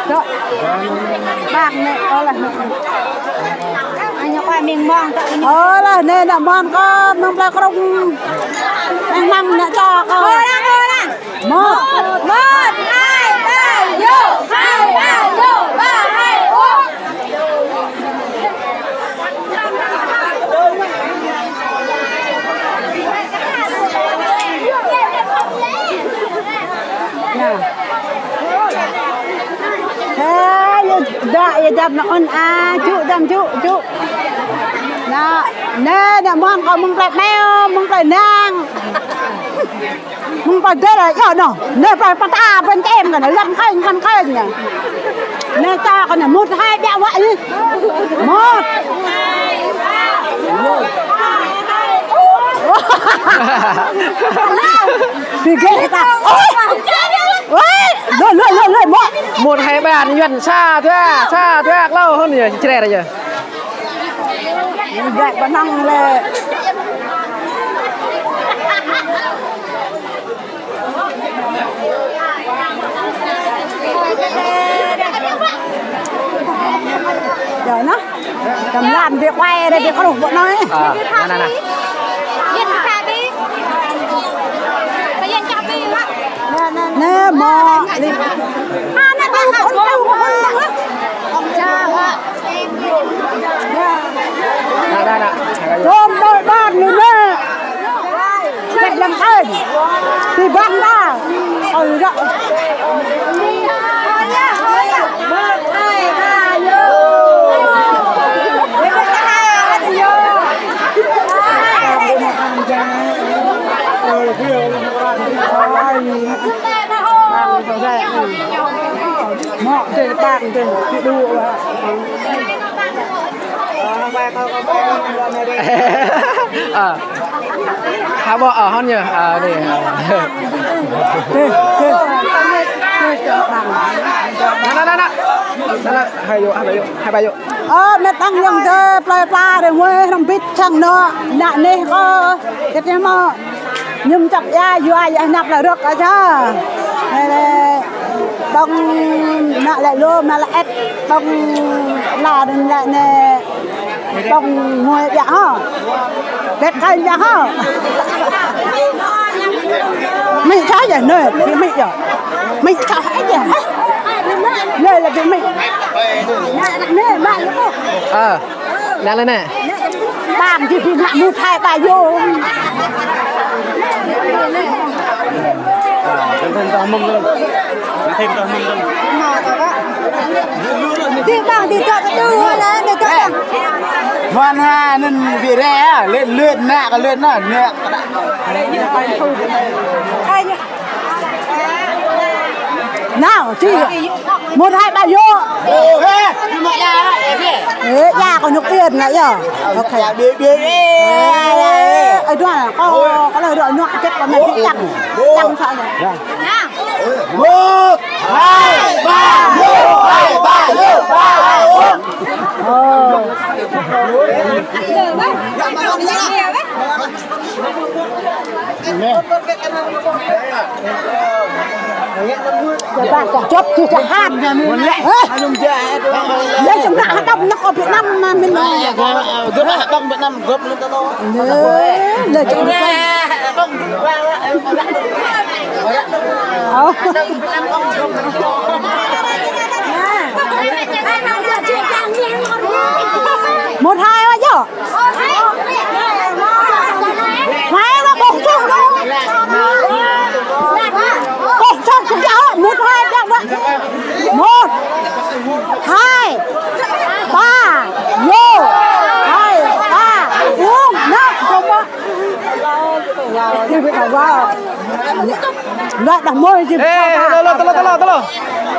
cho bang này là anh qua miền mong là nên là món có mong là không anh măng đã cho con 1 2 3 vô 2 3 vô 3 2 đại đập nó on chú đâm chú nè nè mong có mong lại mèo mong lại nang mong còn thế là ở nó nè phải bắt ta bên em cả nó lâm khơi nhỉ nè ta còn là 1 2 đẹo vậy đi 1 2 3 thì ghê ta ôi lôi 1 2 3 nhuận xa thế lâu hơn nhỉ trẻ này nhỉ Dạy bà năng là rồi nó cầm làm việc quay đây thì có đủ bọn nói nè nè mò đi nè đâu con nè tôm đôi ban nữa nè lại làm ơn thì băng ra rồi đó mọ thì bạn thì đu hả bỏ ở hon nhờ để nè hai ba vô mẹ tăng nhung chơi play pa để mua làm bít chẳng nó nãy này có cái gì mà nhưng chọc ya vừa ai nạp là được cả chứ này bông nãy lại luôn mà lại bông là đừng lại nè bông ngồi dạ hả kết cây dạ hả mày trái vậy nơi mày rồi mày trái vậy nơi là cái mày nè bạn đang lên nè bạn thì nặng một hai bài vô thêm tao mông lên thêm tao mông lên thì bạn thì cho cái tư là để cho Hoan ha nên vì rẻ lên lượn nạ cả lượn nó nè nào chị một hai bài vô nhà còn nhục tiền lại giờ ok ấy đó có lời đội nhọn chết có mình chẳng chẳng sợ rồi một hai ba vô hai ba vô bạn còn chốt thì chẳng hạn đây chúng ta hát đông nó có Việt Nam mà mình gấp hát đông Việt Nam gấp lên đó lời chúng ta một hai bao nhiêu hai nó bổ sung luôn bổ sung chúng cháu một hai đang vậy một hai ba vô hai ba uống nước không á thì phải thảo vào loại đằng môi gì tao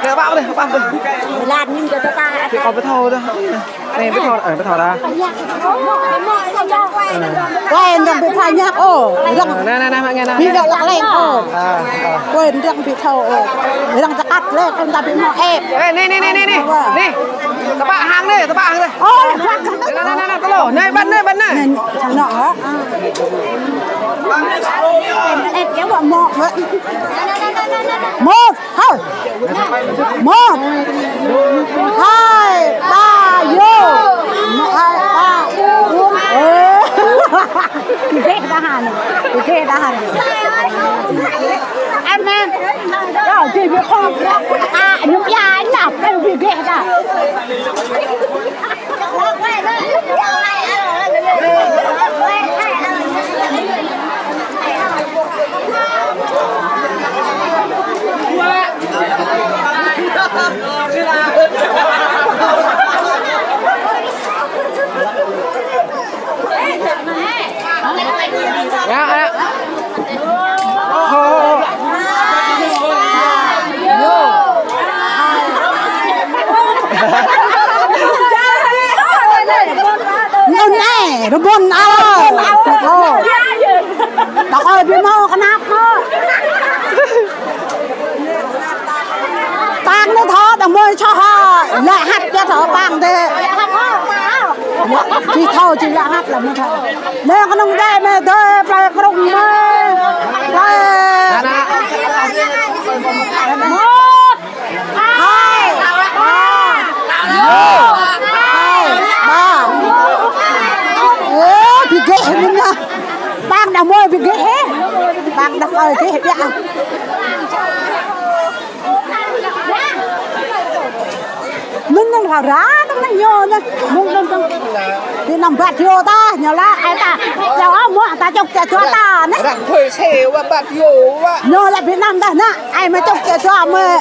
kìa bão đây làm nhưng cho ta thì còn cái thầu thôi này cái thầu ra quên đang bị thay nhá nè nghe nè bị đợi lại lên quên đang bị thầu đang ta cắt lên không ta bị mò ép nè các bạn hàng đây nè tao lổ này bắn này thằng nọ em kéo bọn mọ vậy một hai ba vô một hai ba uống thì ghê đã hàn em đó chỉ biết không những ai nào cái gì ghê đã này nó buồn thôi đó ơi bị mò cái nắp thôi bang nó thọ đồng môi cho họ lại hạt cho thọ bang thế chỉ thâu chỉ là hát là một thằng đây con ông đây mẹ thôi phải con ông mẹ đây một hai ba bị ghé mình nè bang đã môi bị ghé bang đã ơi thế vậy mình đang thảo rá đang nhô nè mông đang thì nằm bạt vô ta nhờ la ai ta cháu áo mua ta chọc cho ta nè Rằng thuê xe và bạt vô á. nhô lại Việt Nam ta nè ai mà chọc cho mẹ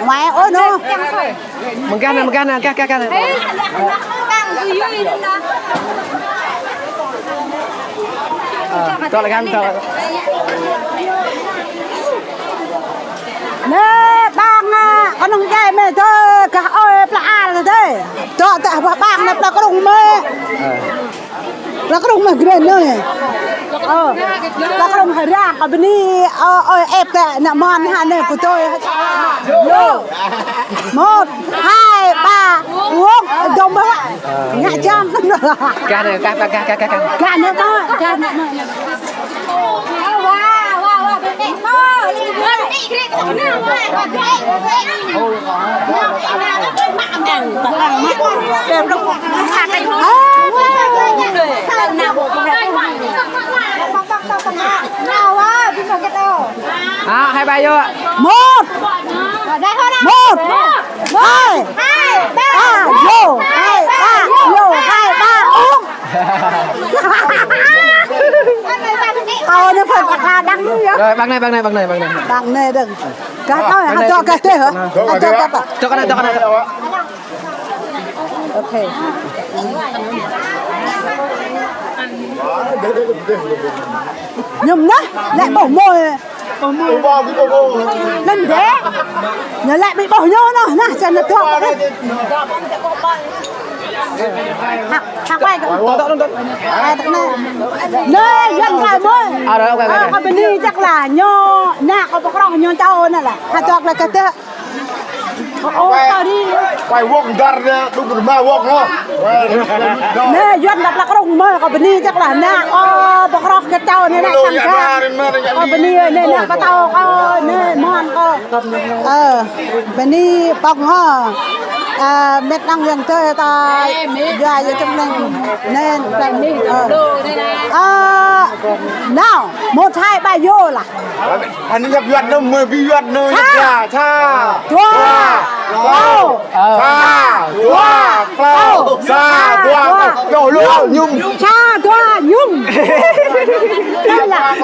mẹ ơi nó Mengkan kan. Cho lại kan cho. nè bang con ông trai mẹ thôi cả ơi là rồi thế cho tại bang là con ông mẹ là con ông mẹ kia nữa là con ông phải ra ở bên đi ép tại nè mòn hà này của tôi một hai ba uống đồng bác ngã trăm Can nữa hai ba vô một hai ba vô hai ba uống nó phải bạc đắng nữa rồi bằng này đằng này đừng cá thôi hả cho cá thế hả cho cái này ok nhầm đó lại bỏ môi lên thế nó lại bị bỏ nhô nó nè cho nó thuộc hạc quay nơi dân phải môi con bên đi chắc là nhô nè con bọc rong nhô cháu này là hạt chọc là cái thế quay walk dar đúng rồi mà walk nó nè dân đặt là cái đồng mơ còn bên đi chắc là nè bọc rong cái cháu này nè thằng khác còn bên đi nè nè cái tàu nè mòn bên đi bọc hả mệt năng dân chơi ta dài cho trong nên nào 1 2 3 vô là anh nhập viện đâu mời vi viện nơi nhà cha qua đổ luôn nhung cha qua nhung đây là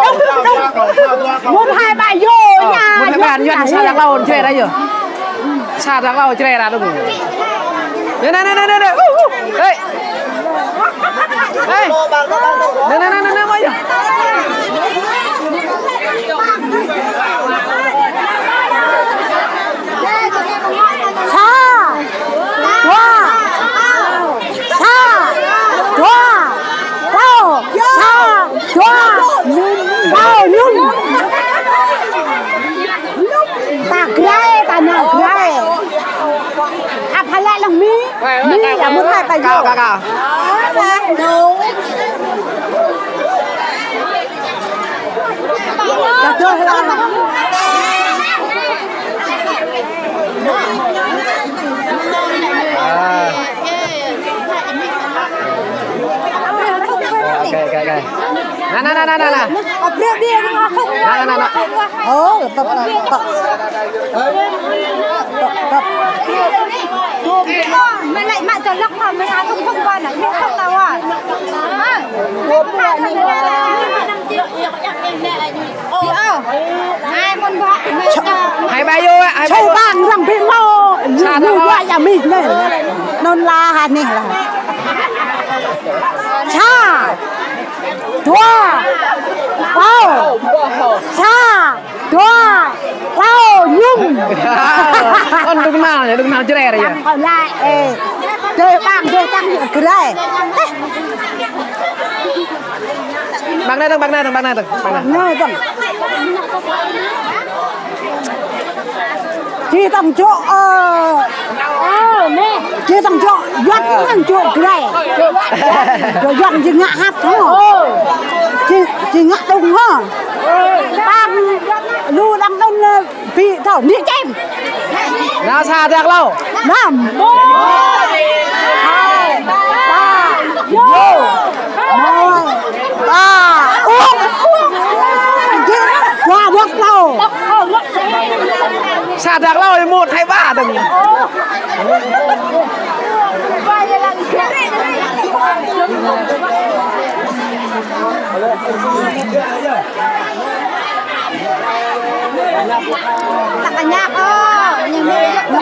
1 2 3 vô nhà 1 2 3 nhận sao đang lâu chơi đây rồi sao đang lâu chơi ra đúng không nè đây ngồi vô là muốn hai tay cao chơi là nè đi nó không mày lại mạng cho lắc mà mày không qua này không nào à hai ba vô á châu bang làm phim mau như qua nhà mình này non la hạt này là cha tua bao cha tua bao nhung con đừng nào chơi đây còn lại chơi bang chơi tăng hiện cái đây bằng này đừng nhớ rằng chỉ tông chỗ nè chỉ tông chỗ giật thằng chỗ này rồi giật chỉ ngã hát thôi chỉ ngã đông ha ba lu đang đông bị thảo đi chém nào xa được lâu năm hai ba vô ba uống qua bước lâu xa được lâu thì 1 hay 3 từng tak nyak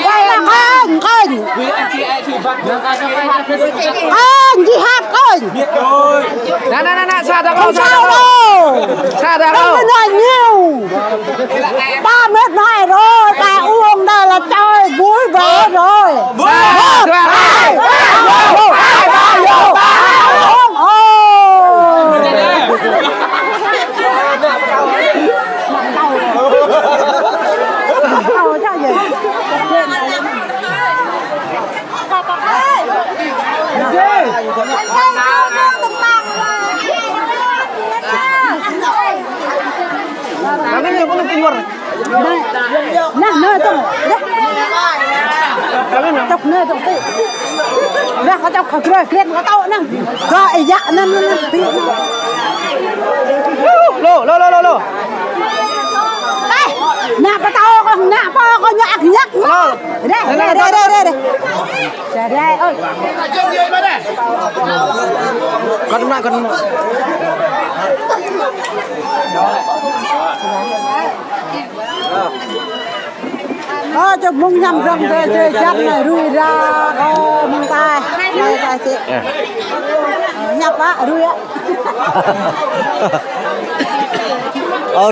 quay là con jihad con nè xa được lâu xa được lâu không nói nhiều 3 mét này rồi ta uống đây là chơi vui vẻ rồi 1 2 3 Nah, nơi tuh, chọc nơi tuh, dah kau chọc kau keren kau tahu nang, kau iya nang, lô, nak kau tahu kau nak apa kau nyak, đây, ơi, con cho mông nhầm rong chơi chắc này rui ra mông tai này tai chị nhập á rui á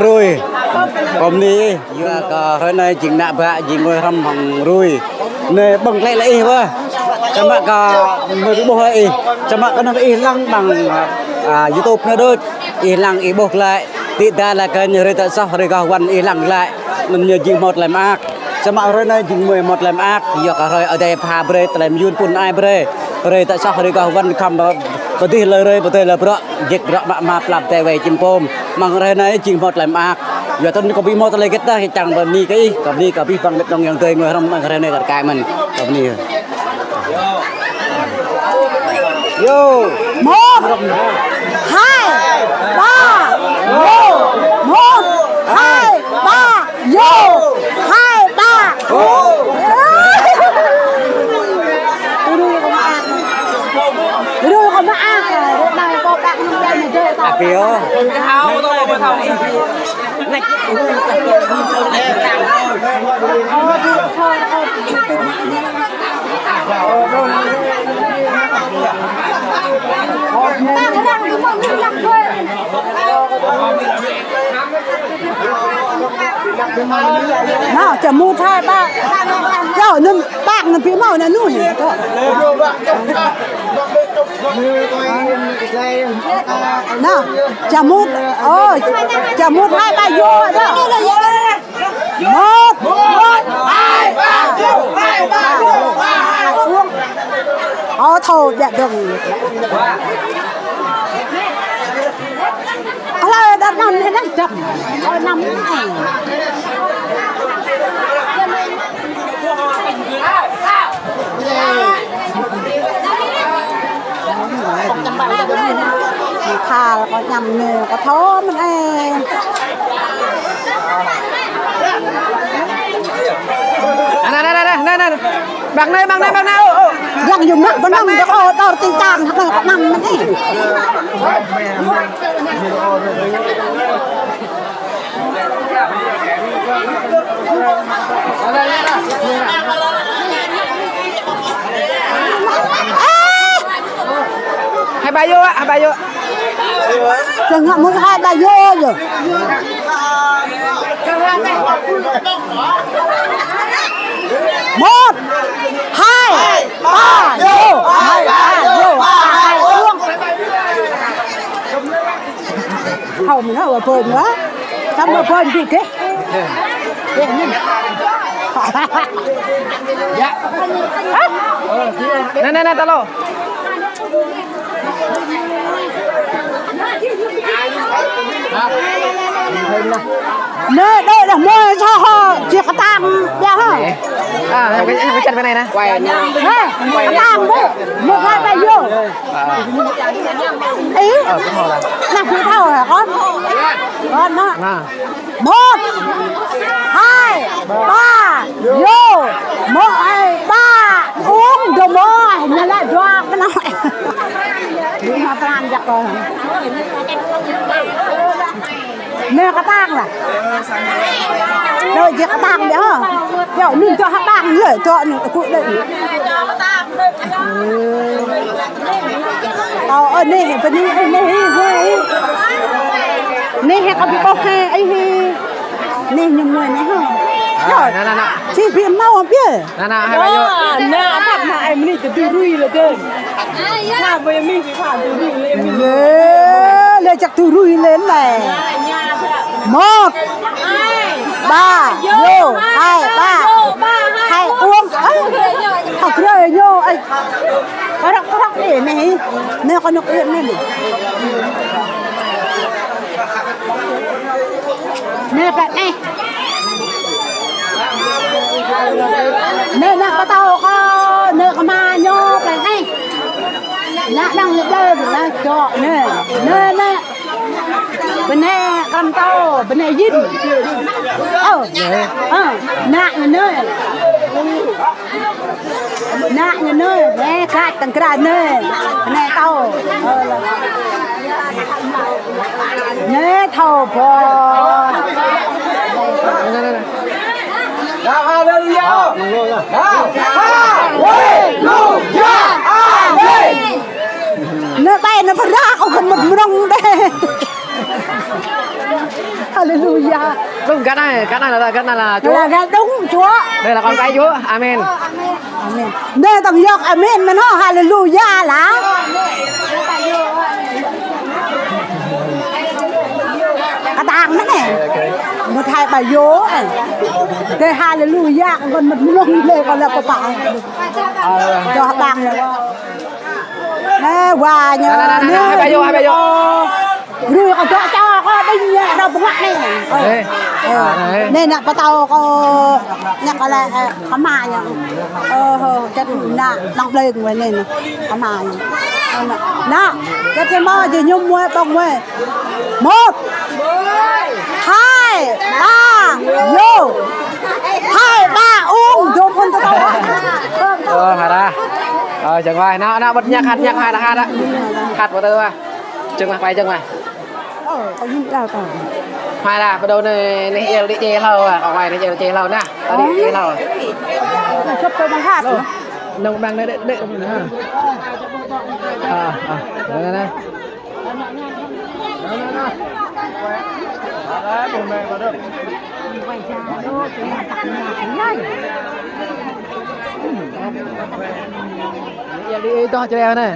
rui hôm nay giờ hôm nay chính nạp ạ chính ngồi hầm hằng rui này bằng lại lại quá cho bạn cả mới bộ hay cho bạn có năng lăng bằng YouTube nữa đôi lăng bộc lại thì ta là cái người ta sao rồi cả quan lăng lại mình nhờ chỉ một làm ác cho bạn rồi này chỉ 11 làm ác giờ cả rồi ở đây pha bre làm yun pun ai bre tại sao rồi cả quan cầm bữa thì lời bữa thì là bữa dịch bữa mà làm tay về chim pom mang rồi này chỉ một làm ác giờ tôi có bị một lời kết đó thì chẳng bận đi cái có bị bằng trong yang tươi người không mang rồi này cả cái mình có đi vô 1 2 3 vô 1 2 3 vô 2 3 đưa con nó ăn rồi đây có bạn không đây mà chơi tao phiếu nào chả mua thay ba rồi nên bạc là phía màu là nuôi nào chả mua chả mua thay ba vô đó 1 2 3 thôi dạ đừng là đặt nằm thế này chậm thôi nằm này thà là có nhầm nhiều có thố mình em này bằng này đang dùng nặng con nằm cho đo tình cảm thật là có nằm này hai bà vô đừng ngậm muốn 2 bà vô rồi 1 2 3 vô 2 3 vô 2 uống hầu mình ở phơi nữa xong rồi phơi gì thế Nè talo. Nè đây là mua cho họ chia cái tang đeo hả? Cái chân bên này nè. Quay nè. Cái tang bố. Một hai bao nhiêu? Ý. Làm gì thao hả con? Con đó. 1 2 3 vô 1 2 3 uống đồ mồi nhà lại doa cái nói đúng mà tan giặc rồi nè cái tang là rồi chỉ cái tang đấy hả kiểu đừng cho hát tang nữa cho cụ đây ở đây phải đi nè hay có bị bốc hay ấy nè nhưng người này hả rồi chị bị mau không biết nè hai bao nhiêu nè thật mà em đi từ rui là tên mà bây mình phải phản từ rui lên lên chắc từ rui lên này 1 3 vô 2 3 2 uống học rồi vô anh có đọc để này nè con nhục điện này nè bạn này nè có tao có nè có ma nhô bạn này nè đang ở đây là cho nè bên này con tao bên này dính nặng nơi nè cắt từng cái nơi này tao nè thầu bò Hallelujah. Nó bay nó phát ra không cần một đông đây. Hallelujah. Đúng cái này là Chúa. Là đúng Chúa. Đây là con cái Chúa. Amen. Amen. Đây tầm dọc amen mà nó hallelujah là. Cái tang đó này. Một hai bà vô này. Đây hallelujah còn một đông đây còn là có phải. Cho tang này. Nè quà nhờ. Hai bà vô. Rồi còn cho có đinh đâu bụng này này. Nên là bà tao có nhắc là có mà nhá. Chắc là đọc lên người nên có mà nhá. Đó, cái trên mơ thì nhung mua bông về. 1 2 3 vô 2 3 uống vô con tao. Phải ra. Chẳng ngoài nó bật nhạc hai là hát á. Hát vào tư à. Chừng mà quay chừng mà. Có những đào tỏi. Hai là bắt đầu này đi chơi lâu à, ở ngoài này chơi lâu nè. Đi chơi lâu. Cấp tôi bằng hát. Nông bằng đây. Đây. Đi to cho đeo này.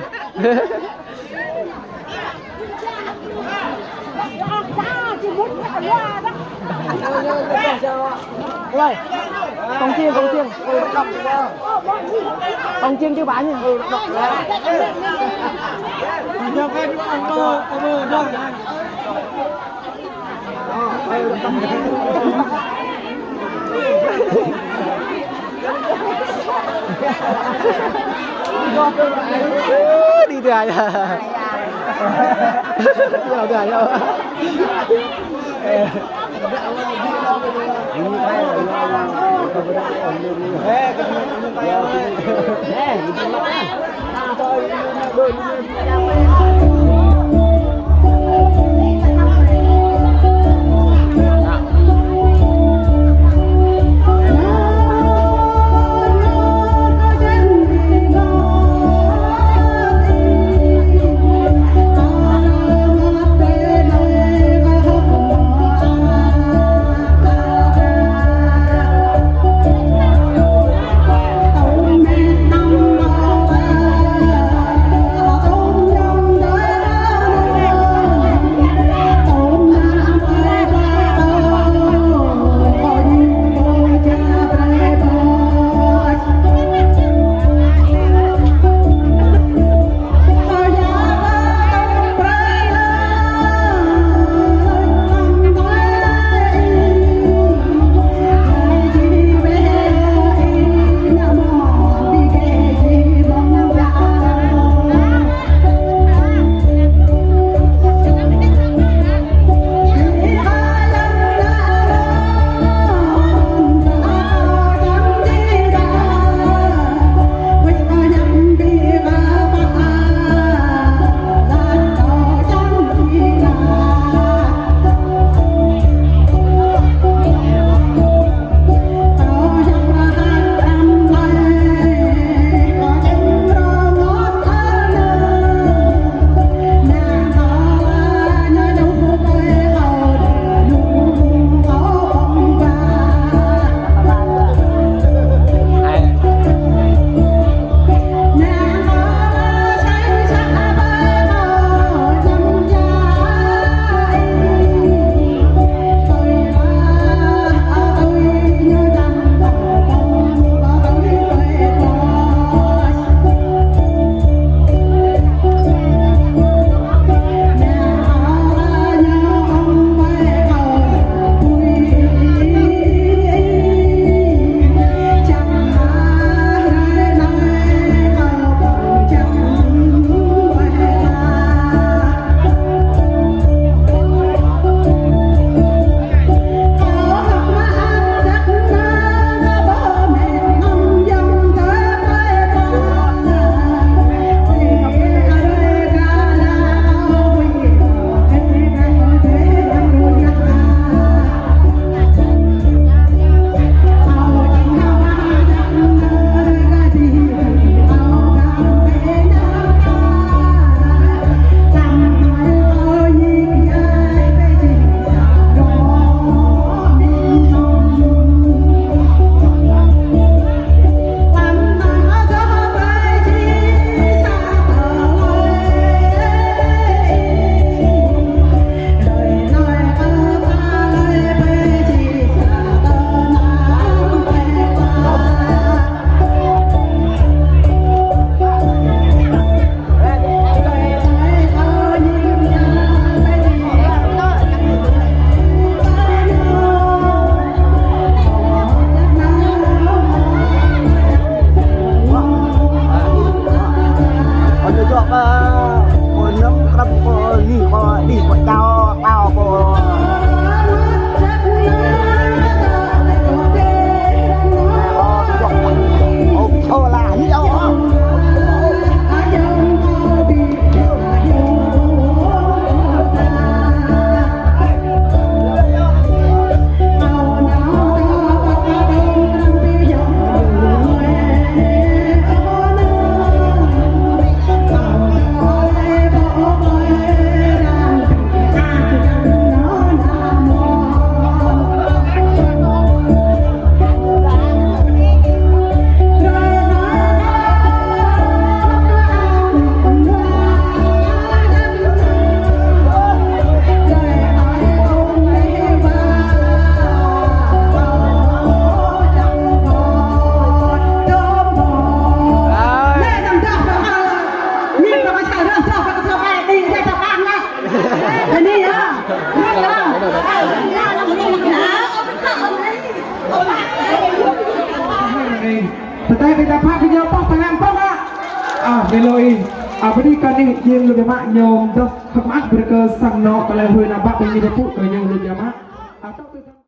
Ơi, con chiên. Con chiên chứ bán nhỉ? Đi từ ai à? Từ ai đâu? kita pak video pak tangan pak beloi apa ni kan ni yang lebih mak nyom tu hak mak berke sang no kalau hui nampak ini deput tu yang lebih mak